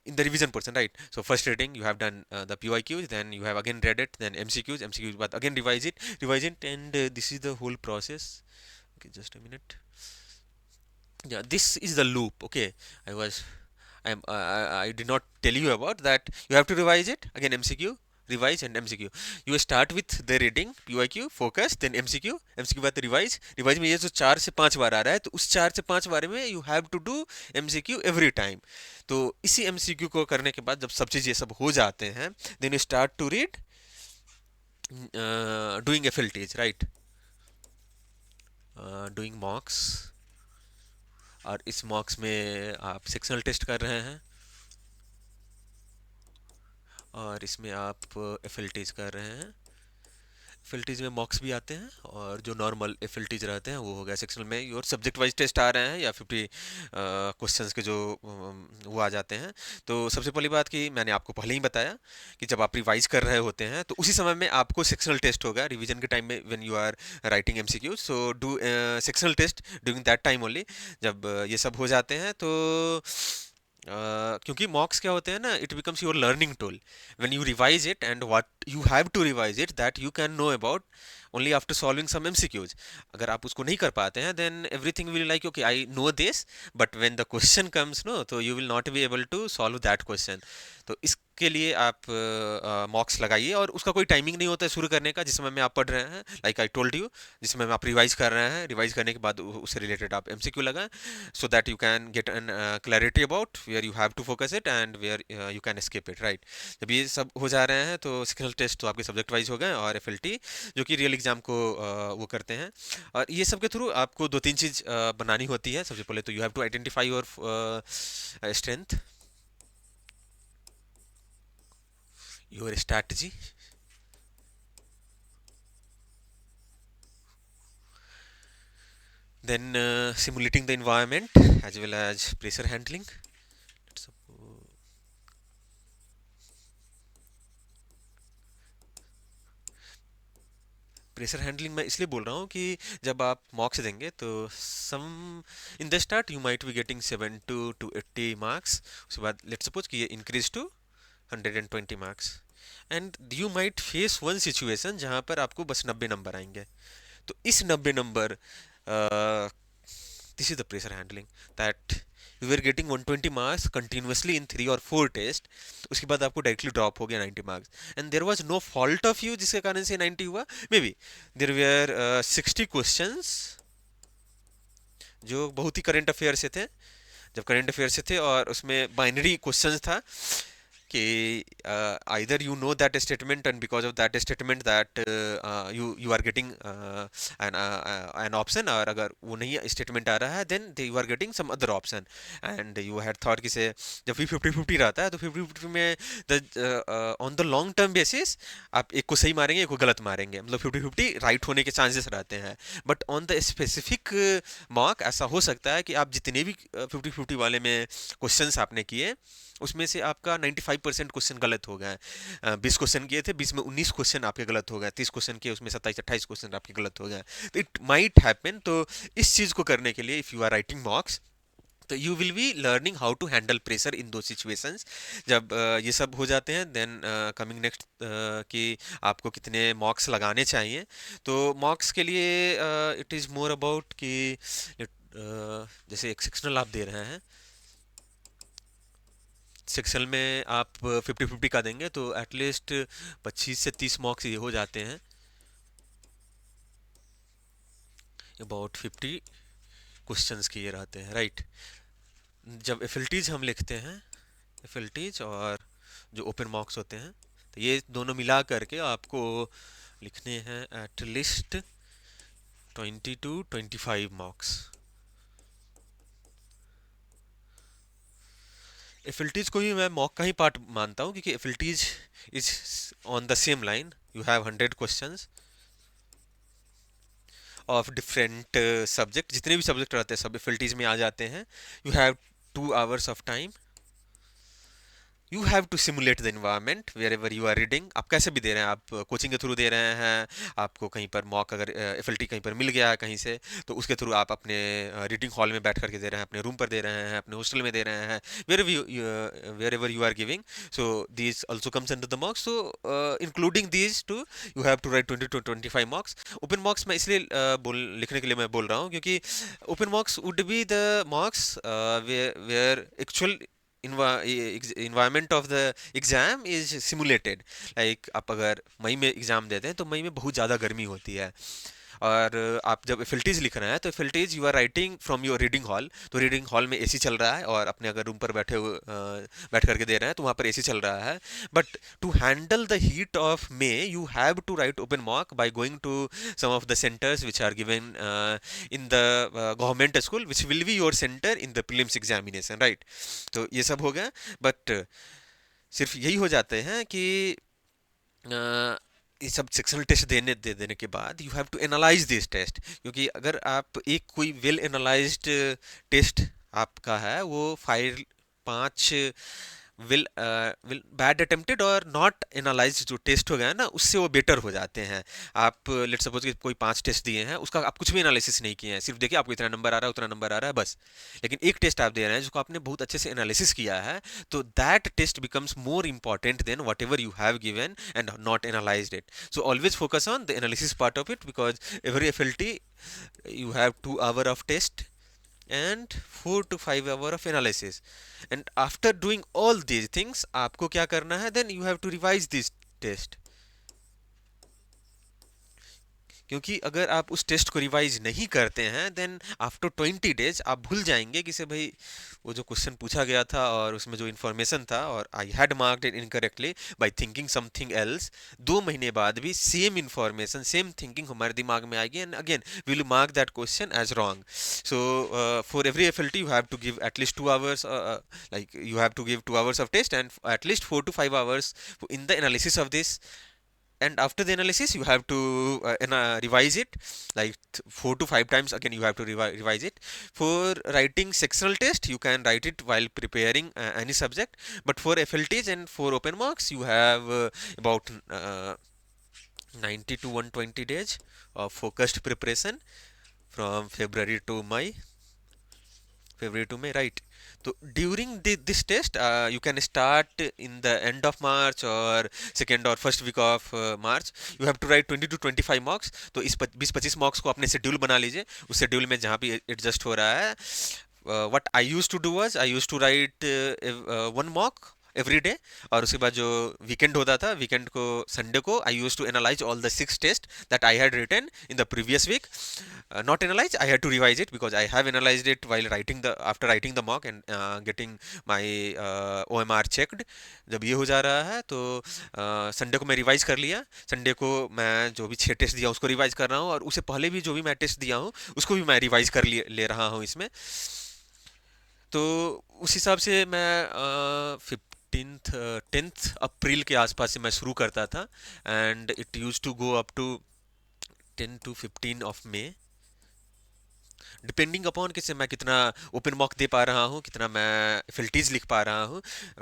in the revision portion, right. So first reading you have done the PYQs, then you have again read it, then MCQs, but again revise it, and this is the whole process. Okay, just a minute. Yeah, this is the loop. Okay, I was I did not tell you about that. You have to revise it again, MCQ, revise, and MCQ. You start with the reading, PYQ, focus, then MCQ, MCQ बाद revise में ये जो 4 से 5 बार आ रहा है, तो उस 4 से 5 बार में you have to do MCQ every time. तो इसी MCQ को करने के बाद जब सब चीज़ ये सब हो जाते हैं, then you start to read doing FLTs, right, doing mocks, और इस मॉक्स में आप सेक्शनल टेस्ट कर रहे हैं और इसमें आप FLTs कर रहे हैं. FLTs में मॉक्स भी आते हैं और जो नॉर्मल FLTs रहते हैं वो हो गया सेक्शनल में, और सब्जेक्ट वाइज टेस्ट आ रहे हैं या 50 क्वेश्चंस के जो वो आ जाते हैं. तो सबसे पहली बात कि मैंने आपको पहले ही बताया कि जब आप रिवाइज कर रहे होते हैं तो उसी समय में आपको सेक्शनल टेस्ट होगा रिवीजन के टाइम में, when you are writing MCQ. So do sectional test during that time only. जब ये सब हो जाते हैं तो क्योंकि मॉक्स क्या होते हैं ना, it becomes your learning tool. When you revise it and what you have to revise it, that you can know about only after solving some MCQs. अगर आप उसको नहीं कर पाते हैं, then everything will like okay I know this, but when the question comes no, तो you will not be able to solve that question. तो इसके लिए आप मॉक्स लगाइए, और उसका कोई टाइमिंग नहीं होता है शुरू करने का, जिस समय में आप पढ़ रहे हैं, लाइक आई टोल्ड यू, जिस समय में आप रिवाइज कर रहे हैं, रिवाइज करने के बाद उससे रिलेटेड आप MCQ लगाएं, so that you can get an clarity about where you have to focus it and where you can escape it, right. जब ये सब हो जा रहे हैं तो सेक्शनल टेस्ट तो आपके सब्जेक्ट वाइज हो गए, और FLT जो कि रियल एग्जाम को वो करते हैं. और ये सब के थ्रू आपको 2-3 चीज़ बनानी होती है. सबसे पहले तो you have to identify your strength, your strategy, then simulating the environment as well as pressure handling. Let's suppose pressure handling मैं इसलिए बोल रहा हूँ कि जब आप मॉक्स देंगे तो some in the start you might be getting 70 to 80 marks. उसके बाद लेट्स सपोज कि ये increase to 120 marks, and you might face one situation जहाँ पर आपको बस 90 नंबर आएंगे. तो इस 90 number, this is the pressure handling, that you were getting 120 marks continuously in 3 or 4 test, उसके बाद आपको डायरेक्टली ड्रॉप हो गया 90 marks, and there was no fault of you जिसके कारण से 90 हुआ। Maybe there were 60 questions जो बहुत ही करंट अफेयर से थे, जब करंट अफेयर से थे, और उसमें बाइनरी क्वेश्चंस था कि either you know that statement and because of that statement that you are getting an option, और अगर वो नहीं स्टेटमेंट आ रहा है then you are getting some other option, and you had thought कि से जब भी 50-50 रहता है तो 50-50 में on the long term basis आप एक को सही मारेंगे एक को गलत मारेंगे, मतलब 50-50 राइट होने के चांसेस रहते हैं, but on the specific mark ऐसा हो सकता है कि आप जितने भी 50-50 वाले में क्वेश्चंस आपने किए उसमें से आपका 95% क्वेश्चन गलत हो गए। 20 क्वेश्चन किए थे, 20 में 19 क्वेश्चन आपके गलत हो गए, 30 क्वेश्चन किए उसमें 27-28 क्वेश्चन आपके गलत हो गए। तो इट माइट हैपन। तो इस चीज़ को करने के लिए if you are writing mocks, तो you will be learning how to handle pressure in दो सिचुएशंस। जब ये सब हो जाते हैं देन कमिंग नेक्स्ट कि आपको कितने मॉक्स लगाने चाहिए। तो मॉक्स के लिए इट इज़ मोर अबाउट कि जैसे एक सेक्शनल आप दे रहे हैं, सेक्शन में आप 50-50 का देंगे तो एटलीस्ट 25 से 30 मार्क्स ये हो जाते हैं, अबाउट 50 क्वेश्चंस के ये रहते हैं, राइट। जब एफिल्टीज हम लिखते हैं, एफिल्टीज और जो ओपन मार्क्स होते हैं, तो ये दोनों मिला करके आपको लिखने हैं एटलीस्ट 20 to 25 मार्क्स। एफिल्टीज को भी मैं मॉक का ही पार्ट मानता हूँ, क्योंकि FLTs is on the same line, you have 100 questions of different subject, जितने भी सब्जेक्ट रहते हैं सब एफिल्टीज में आ जाते हैं। You have 2 hours of time, you have to simulate the environment wherever you are reading. आप कैसे भी दे रहे हैं, आप कोचिंग के थ्रू दे रहे हैं, आपको कहीं पर मॉक अगर एफएलटी कहीं पर मिल गया है कहीं से, तो उसके थ्रू आप अपने रीडिंग हॉल में बैठ करके दे रहे हैं, अपने रूम पर दे रहे हैं, अपने हॉस्टल में दे रहे हैं, wherever you are giving. So these also comes under the marks. So including these two you have to write 20 to 25 marks. Open marks में इसलिए लिखने के लिए मैं बोल रहा हूँ क्योंकि open marks would be the marks where actual environment of the exam is simulated। like आप अगर मई में एग्ज़ाम देते हैं तो मई में बहुत ज़्यादा गर्मी होती है, और आप जब एफिल्टीज लिख रहे हैं तो FLTs you are writing from your reading hall, तो रीडिंग हॉल में एसी चल रहा है, और अपने अगर रूम पर बैठे हुए बैठ करके दे रहे हैं तो वहाँ पर एसी चल रहा है। But to handle the heat of May you have to write open mock by going to some of the centres which are given in the government school which will be your centre in the prelims examination, right. तो ये सब हो गया, but सिर्फ यही हो जाते हैं कि ये सब सेक्शनल टेस्ट दे देने के बाद you have to analyse this test, क्योंकि अगर आप एक कोई वेल एनालाइज्ड टेस्ट आपका है, वो 5 विल बैड अटेम्प्टेड और नॉट एनालाइज जो टेस्ट हो गया ना उससे वो बेटर हो जाते हैं। आप लेट सपोज कि कोई 5 टेस्ट दिए हैं, उसका आप कुछ भी एनालिसिस नहीं किए हैं, सिर्फ देखिए आपको इतना नंबर आ रहा है उतना नंबर आ रहा है बस। लेकिन एक टेस्ट आप दे रहे हैं जिसको आपने बहुत अच्छे से एनालिसिस किया है, तो that test becomes more important than whatever you have given and not analysed it. So always focus on the analysis part of it, because every FLT you have 2 hour of test and 4 to 5 hour of analysis, and after doing all these things आपको क्या करना है, then you have to revise this test। क्योंकि अगर आप उस test को revise नहीं करते हैं देन आफ्टर 20 days आप भूल जाएंगे कि से भाई वो जो क्वेश्चन पूछा गया था और उसमें जो इन्फॉर्मेशन था, और आई had marked it incorrectly by thinking something else. 2 महीने बाद भी सेम इन्फॉर्मेशन सेम थिंकिंग हमारे दिमाग में आएगी, and again we will mark that question as wrong. So for every FLT you have to give at least 2 hours, like you have to give 2 hours of test and at least 4 to 5 hours in the analysis of this, and after the analysis you have to revise it like 4 to 5 times. Again you have to revise it. For writing sectional test you can write it while preparing any subject, but for FLTs and for open marks you have about 90 to 120 days of focused preparation from February to May February to May, right? So during this test, you can start in the end of March or second or first week of March. You have to write 20 to 25 marks. तो इस 20-25 marks को अपने schedule बना लीजिए. उस schedule में जहाँ भी एडजस्ट हो रहा है, what I used to do was I used to write one mock every day. और उसके बाद जो वीकेंड होता था, वीकेंड को संडे को I use to analyze all the 6 test that I had written in the previous week. Not analyze, I had to revise it because I have analysed it while writing the after writing the mock and getting my OMR checked. जब ये हो जा रहा है तो Sunday को मैं revise कर लिया. संडे को मैं जो भी 6 टेस्ट दिया उसको रिवाइज कर रहा हूँ, और उससे पहले भी जो भी मैं टेस्ट दिया हूँ उसको भी मैं रिवाइज कर ले रहा हूँ इसमें. तो उस हिसाब से मैं 10th अप्रैल के आसपास से मैं शुरू करता था, and it use to go up to 10 to 15 of May, depending upon किससे मैं कितना ओपन मॉक दे पा रहा हूँ, कितना मैं फिल्टीज लिख पा रहा हूँ.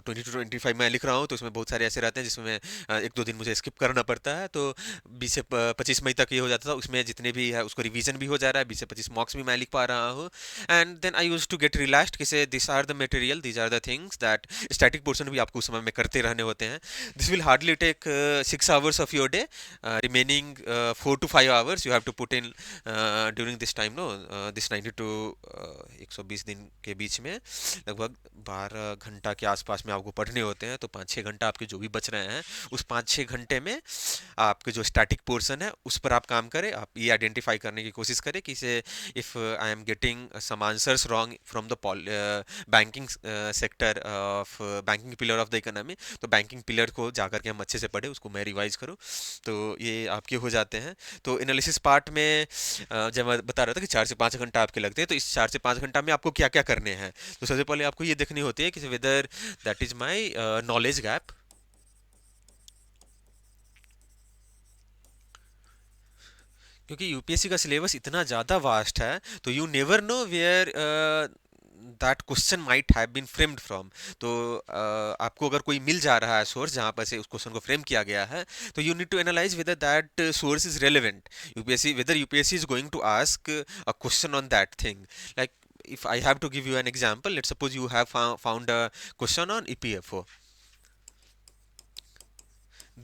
20 to 25 मैं लिख रहा हूँ, तो उसमें बहुत सारे ऐसे रहते हैं जिसमें एक दो दिन मुझे स्किप करना पड़ता है. तो 20 से 25 मई तक ये हो जाता था. उसमें जितने भी है उसको रिवीजन भी हो जा रहा है, 20 से 25 मॉक्स भी मैं लिख पा रहा हूँ. And then I use to get relaxed किसे this are the material, these are the things that static portion भी आपको उस समय में करते रहने होते हैं. This will hardly take 6 hours of your day. Remaining 4 to 5 hours you have to put in during this time, no, this 90 to 120 दिन के बीच में लगभग 12 घंटा के आसपास में आपको पढ़ने होते हैं. तो 5-6 घंटा आपके जो भी बच रहे हैं, उस 5-6 घंटे में आपके जो स्टैटिक पोर्शन है उस पर आप काम करें. आप ये आइडेंटिफाई करने की कोशिश करें कि इसे if I am getting some answers wrong from the banking sector of banking pillar of the economy, तो बैंकिंग पिलर को जाकर के हम अच्छे से पढ़े, उसको मैं रिवाइज करूँ. तो ये आपके हो जाते हैं. तो एनालिसिस पार्ट में जब मैं बता रहा था कि 4 से 5 घंटा आपके लगते हैं, तो इस 4 से 5 घंटा में आपको क्या क्या करने हैं. तो सबसे पहले आपको ये देखनी होती है कि whether that is my knowledge gap. क्योंकि यूपीएससी का सिलेबस इतना ज़्यादा वास्ट है, तो you never know where that question might have been framed from. तो आपको अगर कोई मिल जा रहा है सोर्स जहाँ पर से उस क्वेश्चन को फ्रेम किया गया है, तो you need to analyse whether that source is relevant. UPSC whether UPSC is going to ask a question on that thing. Like if I have to give you an example, let's suppose you have found a question on EPFO.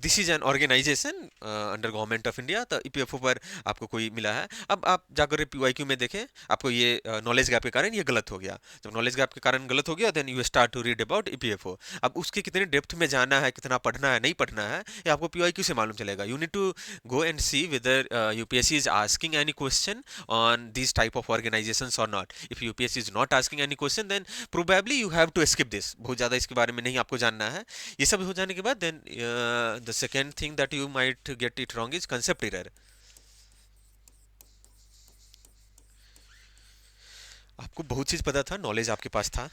This is an organisation under government of India. तो EPFO पर आपको कोई मिला है. अब आप जाकर PYQ में देखें, आपको ये नॉलेज गैप के कारण ये गलत हो गया. जब नॉलेज गैप के कारण गलत हो गया, then you start to read about EPFO. अब उसके कितने डेप्थ में जाना है, कितना पढ़ना है, नहीं पढ़ना है, ये आपको पीवाईक्यू से मालूम चलेगा. You need to go and see whether UPSC is asking any question on this type of organisations और not. If UPSC is not asking any question, then probably you have to skip this. बहुत ज़्यादा इसके बारे में नहीं आपको जानना है. ये सब हो जाने के बाद then the second thing that you might get it wrong is concept error. आपको बहुत चीज़ पता था, नॉलेज आपके पास था.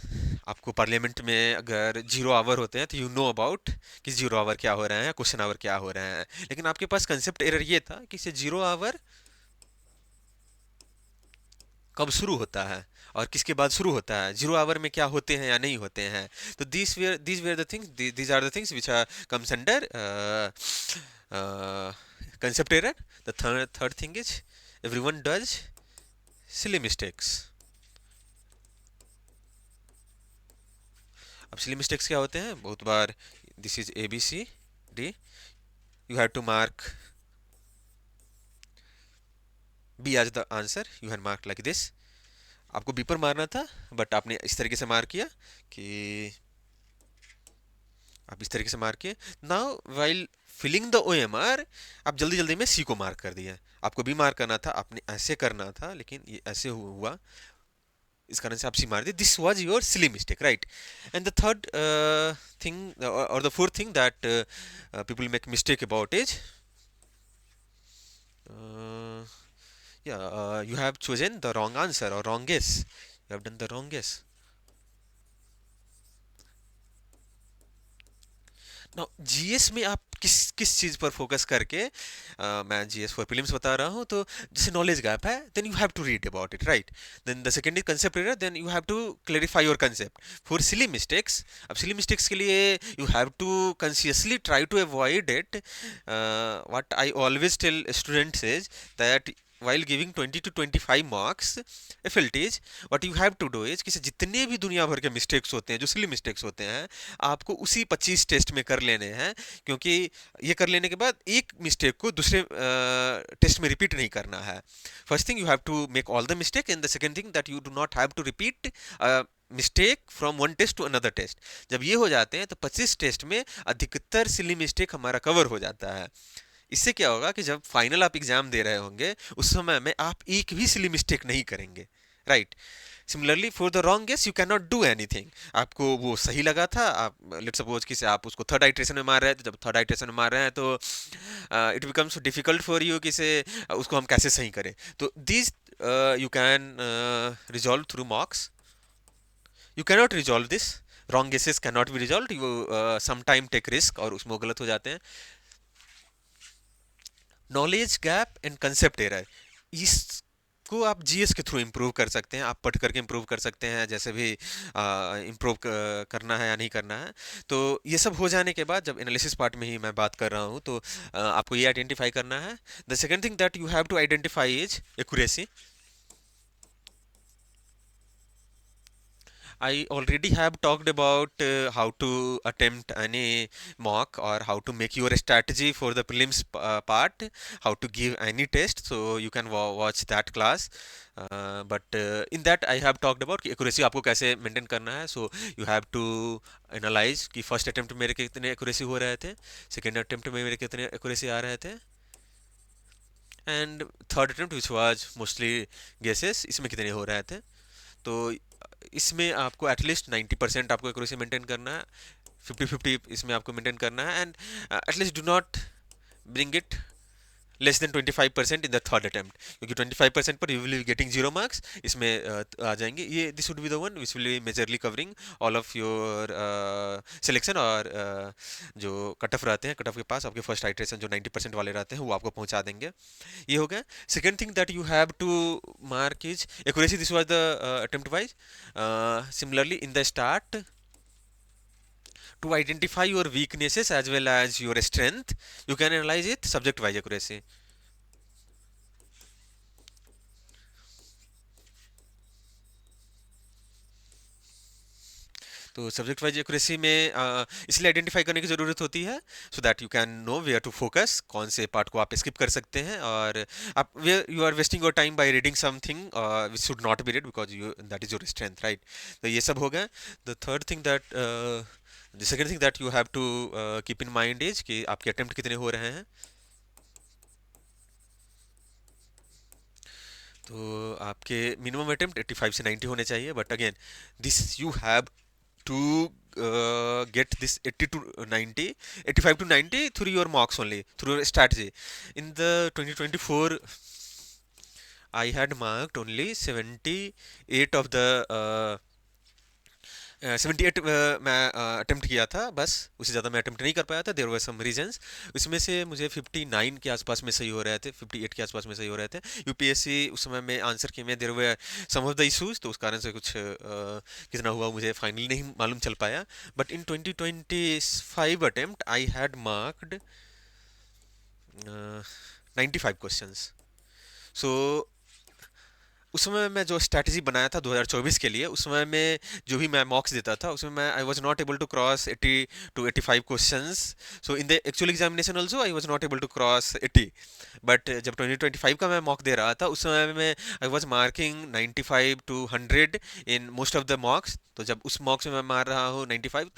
आपको पार्लियामेंट में अगर 0 आवर होते हैं तो यू नो अबाउट कि 0 आवर क्या हो रहे हैं, क्वेश्चन आवर क्या हो रहे हैं. लेकिन आपके पास कंसेप्ट एरर ये था कि से 0 आवर कब शुरू होता है और किसके बाद शुरू होता है, 0 आवर में क्या होते हैं या नहीं होते हैं. तो these were the things, these are the things which are comes under concept error. The third thing is everyone does silly mistakes. अब सिली मिस्टेक्स क्या होते हैं, बहुत बार this is ABCD, you have to mark B as the answer, you had marked like this. आपको B पर मारना था, बट आपने इस तरीके से मार्क किया कि आप इस तरीके से मार्क किए. Now while filling the OMR आप जल्दी जल्दी में C को मार्क कर दिया. आपको B मार्क करना था, आपने ऐसे करना था, लेकिन ये ऐसे हुआ, इस कारण से आप सी मार दी. This was your silly mistake, right. And the third thing और the fourth thing that people make mistake about is you have chosen the wrong answer or wrong guess. You have done the wrong guess. Now GS में आप किस किस चीज़ पर focus करके मैं GS for prelims बता रहा हूँ. तो जैसे नॉलेज गैप है, then you have to read about it, right. Then the second is concept error, then you have to clarify your concept. For silly mistakes, अब सिली मिस्टेक्स के लिए you have to consciously try to avoid it. What I always tell students is that while giving 20 to 25 marks FLTs, what you have to do is कि जितने भी दुनिया भर के mistakes होते हैं, जो सिली मिस्टेक्स होते हैं, आपको उसी 25 टेस्ट में कर लेने हैं, क्योंकि ये कर लेने के बाद एक मिस्टेक को दूसरे टेस्ट में रिपीट नहीं करना है. First thing, you have to make all the mistake, and the second thing that you do not have to repeat mistake from one test to another test. जब ये हो जाते हैं तो 25 टेस्ट में अधिकतर सिली मिस्टेक हमारा कवर हो जाता है. इससे क्या होगा कि जब फाइनल आप एग्जाम दे रहे होंगे उस समय में आप एक भी सिली मिस्टेक नहीं करेंगे, right. Similarly for the wrong guess you can not do anything. आपको वो सही लगा था, आप लेट्स सपोज कि से आप उसको थर्ड आइट्रेशन में मार रहे हैं, तो जब थर्ड आइट्रेशन में मार रहे हैं तो it becomes difficult for you कि से उसको हम कैसे सही करें. तो this you can resolve through mocks. You can not resolve this, wrong guesses can not be resolve. You sometime take risk और उसमें वो गलत हो जाते हैं. Knowledge gap and concept error, इसको आप जीएस के थ्रू इम्प्रूव कर सकते हैं. आप पढ़ करके इम्प्रूव कर सकते हैं, जैसे भी इम्प्रूव करना है या नहीं करना है. तो ये सब हो जाने के बाद जब एनालिसिस पार्ट में ही मैं बात कर रहा हूँ, तो आपको ये आइडेंटिफाई करना है. The second thing that you have to identify is accuracy. I already have talked about how to attempt any mock, or how to make your strategy for the prelims part, how to give any test. So you can watch that class. But in that I have talked about कि accuracy आपको कैसे maintain करना है. So you have to analyze कि first attempt में मेरे कितने accuracy हो रहे थे, second attempt में मेरे कितने accuracy आ रहे थे, and third attempt which was mostly guesses, इसमें कितने हो रहे थे. तो इसमें आपको एटलीस्ट 90% आपको एक्यूरेसी मेंटेन करना है, 50-50 इसमें आपको मेंटेन करना है, and at least do not bring it less than 25% in the third attempt, क्योंकि 25% पर you will be getting 0 marks. इसमें आ जाएंगे ये. This would be the one which will B majorly covering all of your selection. और जो cut off रहते हैं, cut off के पास आपके फर्स्ट आइट्रेशन जो 90% वाले रहते हैं वो आपको पहुंचा देंगे. ये हो गया. Second thing that you have to mark is accuracy. This was the attempt wise. Similarly in the start, to identify your weaknesses as well as your strength, you can analyze it subject wise accuracy. तो subject wise accuracy में इसलिए identify करने की ज़रूरत होती है, so that you can know where to focus, कौन से पार्ट को आप स्किप कर सकते हैं, और आप where you are wasting your time by reading something which should not be read, because you that is your strength, right. तो ये सब हो गया. The third thing that the second thing that you have to keep in mind is कि आपके attempt कितने हो रहे हैं. तो आपके मिनिमम अटेम्प्ट 85 से 90 होने चाहिए. But again this you have to get this 80 to 90, 85 to 90 through your mocks only, through your strategy. In the 2024 I had marked only 78 of the 78 मैं अटेम्प्ट किया था बस, उससे ज़्यादा मैं अटेम्प्ट नहीं कर पाया था. There were some reasons. इसमें से मुझे 59 के आसपास में सही हो रहे थे, 58 के आसपास में सही हो रहे थे. यूपीएससी उस समय में आंसर किए में there were some of the issues, तो उस कारण से कुछ कितना हुआ मुझे फाइनली नहीं मालूम चल पाया. But in 2025 attempt I had marked 95 questions. So उस समय मैं जो स्ट्रैटेजी बनाया था 2024 के लिए, उस समय में जो भी मैं मॉक्स देता था उसमें मैं I was not able to cross 80 to 85 questions. So in the actual examination also I was not able to cross 80. But जब 2025 का मैं मॉक दे रहा था उस समय में I was marking 95 to 100 in most of the मॉक्स. तो जब उस मॉक्स में मैं मार रहा हूँ 95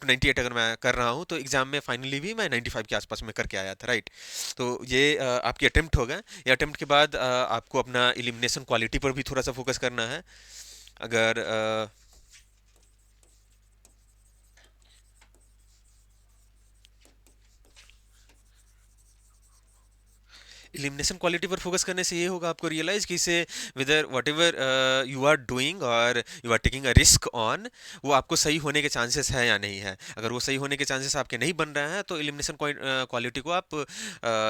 to 98 अगर मैं कर रहा हूँ, तो एग्जाम में फाइनली भी मैं 95 के आसपास में करके आया था, राइट. तो ये आपकी अटेम्प्ट होगा. ये अटेम्प्ट के बाद आपको अपना एलिमिनेशन क्वालिटी पर भी थोड़ा सा फोकस करना है. अगर एलिमिनेशन क्वालिटी पर फोकस करने से ये होगा आपको रियलाइज कि इसे whether whatever you are doing और you are taking a risk on, वो आपको सही होने के चांसेस है या नहीं है. अगर वो सही होने के चांसेस आपके नहीं बन रहे हैं तो एलिमिनेशन क्वालिटी को आप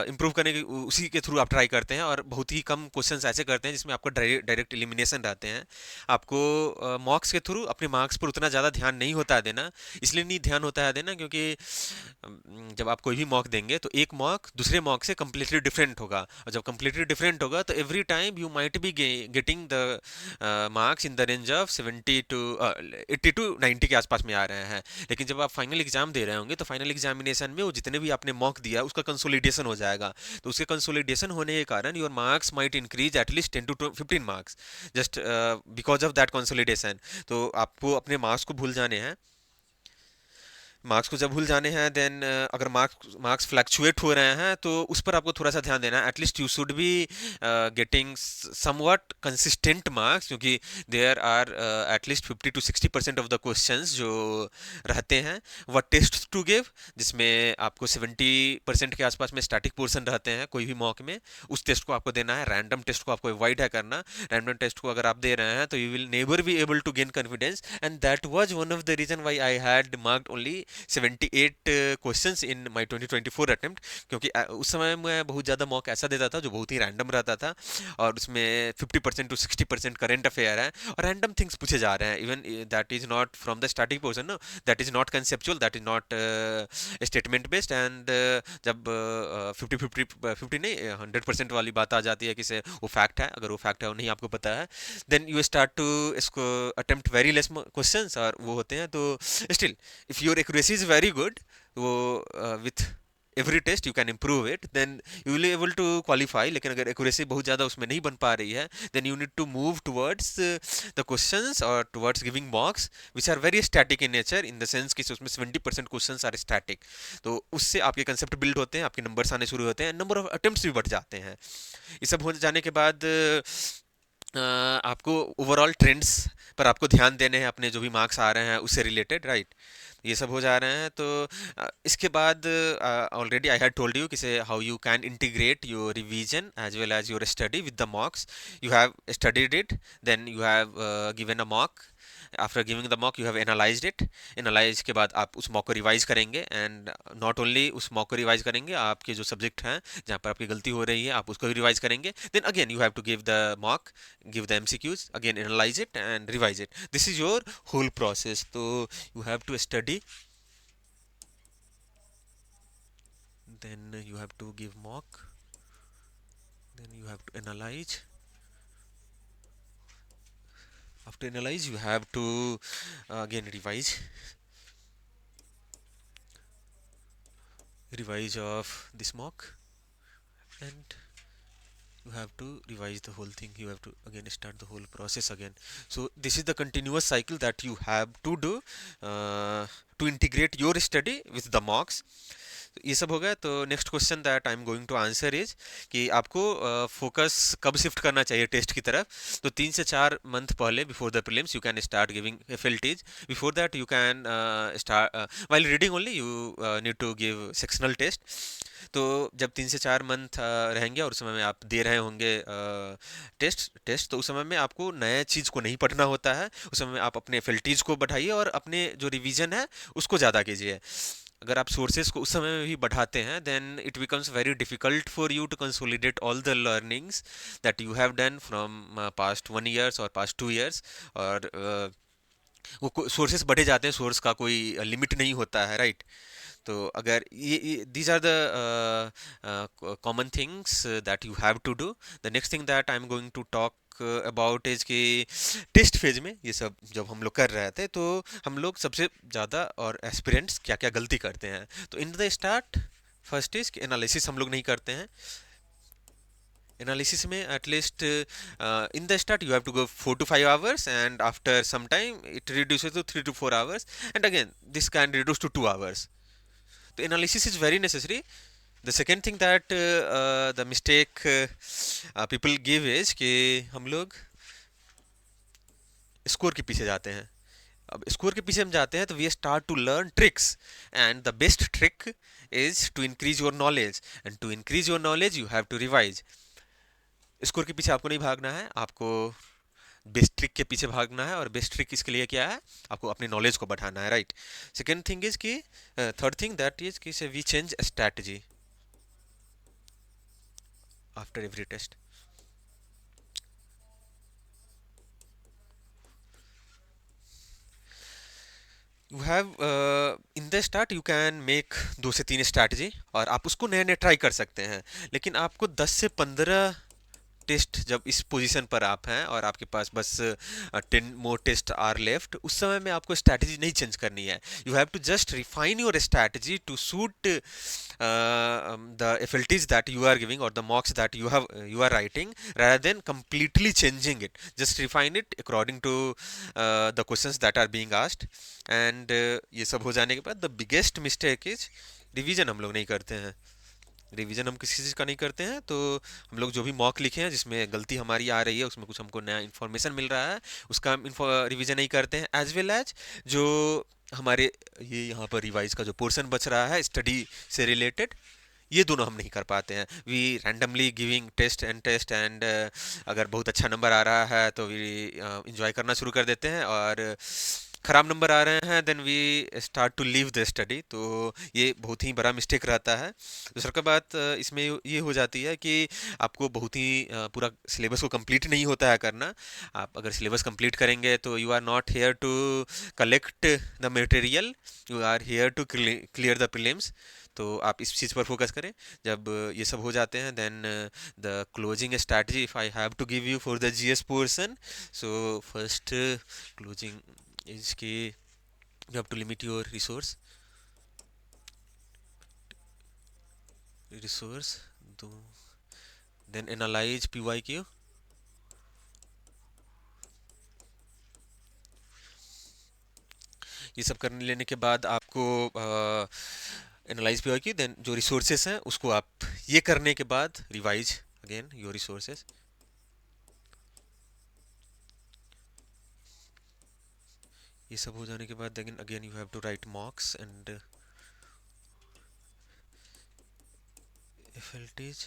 इम्प्रूव करने की उसी के थ्रू आप ट्राई करते हैं. और बहुत ही कम क्वेश्चंस ऐसे करते हैं जिसमें आपको डायरेक्ट एलिमिनेशन रहते हैं. आपको मॉक्स के थ्रू अपने मार्क्स पर उतना ज़्यादा ध्यान नहीं होता है देना. इसलिए नहीं ध्यान होता है देना क्योंकि जब आप कोई भी मॉक देंगे तो एक मॉक दूसरे मॉक से कम्प्लीटली डिफरेंट होगा. होगा, और जब कम्प्लीटली डिफरेंट होगा तो every time you might be getting the marks in the range of 80 to 90 के आसपास में आ रहे हैं। लेकिन जब आप फाइनल एग्जाम दे रहे होंगे तो फाइनल एग्जामिनेशन में वो जितने भी आपने मॉक दिया उसका कंसोलिडेशन हो जाएगा, तो उसके कंसोलिडेशन होने के कारण your marks might increase at least 10 to 15 marks just because of that consolidation. तो आपको अपने मार्क्स को भूल जाने हैं, मार्क्स को जब भूल जाने हैं देन अगर मार्क्स मार्क्स फ्लक्चुएट हो रहे हैं तो उस पर आपको थोड़ा सा ध्यान देना है। At least you should be getting something consistent marks, क्योंकि there are at least 50 to 60% of the questions जो रहते हैं वह टेस्ट टू गिव, जिसमें आपको 70% के आसपास में स्टैटिक पोर्शन रहते हैं कोई भी मॉक में, उस टेस्ट को आपको देना है। रैंडम टेस्ट को आपको अवॉइड है करना। रैंडम टेस्ट को अगर आप दे रहे हैं तो you will never be able to gain confidence, and that was one of the reason why I had marked only 78 questions in my 2024 attempt, क्योंकि उस समय मैं बहुत ज़्यादा मॉक ऐसा देता था जो बहुत ही रैंडम रहता था, और उसमें 50% to 60% करेंट अफेयर है और रैंडम थिंग्स पूछे जा रहे हैं। Even that is not from the starting portion, no, that is not conceptual, that is not statement based. And जब 50 नहीं 100% वाली बात आ जाती है कि से वो फैक्ट है, अगर वो फैक्ट है वो नहीं आपको पता है, देन यू स्टार्ट टू इसको अटेम्प्ट वेरी लेस क्वेश्चंस, और वो होते हैं तो still if your accuracy is very good, वो with every test you can improve it, then you will be able to qualify। लेकिन अगर accuracy बहुत ज़्यादा उसमें नहीं बन पा रही है, then you need to move towards the questions or towards giving mocks which are very static in nature, in the sense कि उसमें 70% questions are static। तो उससे आपके concept build होते हैं, आपके numbers आने शुरू होते हैं, number of attempts भी बढ़ जाते हैं। ये सब हो जाने के बाद आपको ओवरऑल ट्रेंड्स पर आपको ध्यान देने हैं, अपने जो भी मार्क्स आ रहे हैं उससे रिलेटेड, राइट। ये सब हो जा रहे हैं तो इसके बाद already I had told you कि से how you can integrate your revision as well as your study with the mocks. You have studied it, then you have given a mock, after giving the mock you have analysed it, analyse के बाद आप उस mock को revise करेंगे, and not only उस mock को revise करेंगे, आपके जो सब्जेक्ट हैं जहाँ पर आपकी गलती हो रही है आप उसको भी रिवाइज करेंगे। Then again you have to give the mock, give the MCQs, again analyze it and revise it. This is your whole process. So you have to study, then you have to give mock, then you have to analyze. After analyze you have to again revise of this mock, and you have to revise the whole thing. You have to again start the whole process again. So this is the continuous cycle that you have to do to integrate your study with the mocks. तो ये सब हो गया। तो next question that I am going to answer is कि आपको focus कब shift करना चाहिए टेस्ट की तरफ। तो 3 से 4 मंथ पहले, before the prelims, you can start giving FLTs. Before that you can start while reading only, you need to give sectional test. तो जब 3 से 4 मंथ रहेंगे और उस समय में आप दे रहे होंगे टेस्ट, तो उस समय में आपको नए चीज़ को नहीं पढ़ना होता है। उस समय में आप अपने एफएलटीज को बढ़ाइए और अपने जो रिवीजन है उसको ज़्यादा कीजिए। अगर आप सोर्सेज को उस समय में भी बढ़ाते हैं then it becomes very difficult for you to consolidate all the learnings that you have done from past 1 years और पास्ट 2 ईयर्स। और वो सोर्सेज बढ़े जाते हैं, सोर्स का कोई लिमिट नहीं होता है, राइट। तो अगर ये these are the common things that you have to do. The next thing that I am going to talk about is कि टेस्ट फेज में ये सब जब हम लोग कर रहे थे तो हम लोग सबसे ज़्यादा और एस्पिरेंट्स क्या क्या गलती करते हैं। तो in the start first is analysis हम लोग नहीं करते हैं। एनालिसिस में at least in the start you have to go 4 to 5 hours, and after some time it reduces to 3 to 4 hours, and again this can reduce to 2 hours। तो analysis is very necessary. The second thing that the mistake people give is कि हम लोग score के पीछे जाते हैं। अब score के पीछे हम जाते हैं तो we start to learn tricks, and the best trick is to increase your knowledge, and to increase your knowledge you have to revise. Score के पीछे आपको नहीं भागना है, आपको बेस्ट ट्रिक के पीछे भागना है। और बेस्ट ट्रिक इसके लिए क्या है, आपको अपनी नॉलेज को बढ़ाना है, राइट। सेकेंड थिंग इज कि थर्ड थिंग दैट इज कि we change strategy after every test. You have in the start you can make 2 से 3 स्ट्रैटेजी और आप उसको नए नए ट्राई कर सकते हैं, लेकिन आपको 10 से 15 टेस्ट जब इस पोजीशन पर आप हैं और आपके पास बस 10 मोर टेस्ट आर लेफ्ट, उस समय में आपको स्ट्रैटेजी नहीं चेंज करनी है. You have to just refine your strategy to suit the FLTs that you are giving or the mocks that you are writing, rather than completely changing it. Just refine it according to the questions that are being asked. And ये सब हो जाने के बाद the biggest mistake is revision हम लोग नहीं करते हैं. रिवीजन हम किसी चीज़ का नहीं करते हैं, तो हम लोग जो भी मॉक लिखे हैं जिसमें गलती हमारी आ रही है, उसमें कुछ हमको नया इन्फॉर्मेशन मिल रहा है, उसका हम रिवीजन नहीं करते हैं. एज वेल एज जो हमारे ये यहाँ पर रिवाइज का जो पोर्शन बच रहा है स्टडी से रिलेटेड, ये दोनों हम नहीं कर पाते हैं. We randomly giving test and अगर बहुत अच्छा नंबर आ रहा है तो वी इंजॉय करना शुरू कर देते हैं, और ख़राब नंबर आ रहे हैं then we start to leave the study. तो ये बहुत ही बड़ा मिस्टेक रहता है. दूसरा का बात इसमें ये हो जाती है कि आपको बहुत ही पूरा सिलेबस को कंप्लीट नहीं होता है करना. आप अगर सिलेबस कंप्लीट करेंगे तो you are not here to collect the material, you are here to clear the prelims. तो आप इस चीज़ पर फोकस करें. जब ये सब हो जाते हैं then the closing strategy if I have to give you for the GS portion. So first closing is कि you have to limit your resource तो then analyze PYQ. ये सब करने लेने के बाद आपको एनालाइज PYQ, देन जो रिसोर्सेस हैं उसको आप ये करने के बाद रिवाइज अगेन योर रिसोर्सेस. ये सब हो जाने के बाद again you have to write mocks and FLTs.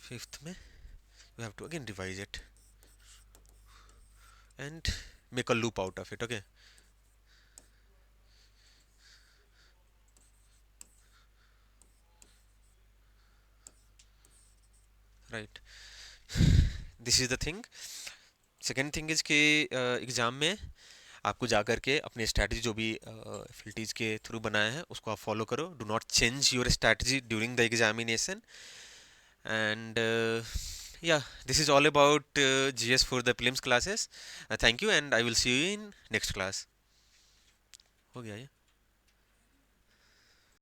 Fifth में you have to again revise it and make a loop out of it. Okay, right. This is the thing. Second thing is कि exam में आपको जा कर के अपनी strategy जो भी फिल्टीज के थ्रू बनाए हैं उसको आप फॉलो करो. Do not change your strategy during the examination. And yeah, this is all about GS for the prelims classes. Thank you and I will see you in next class. हो गया ये.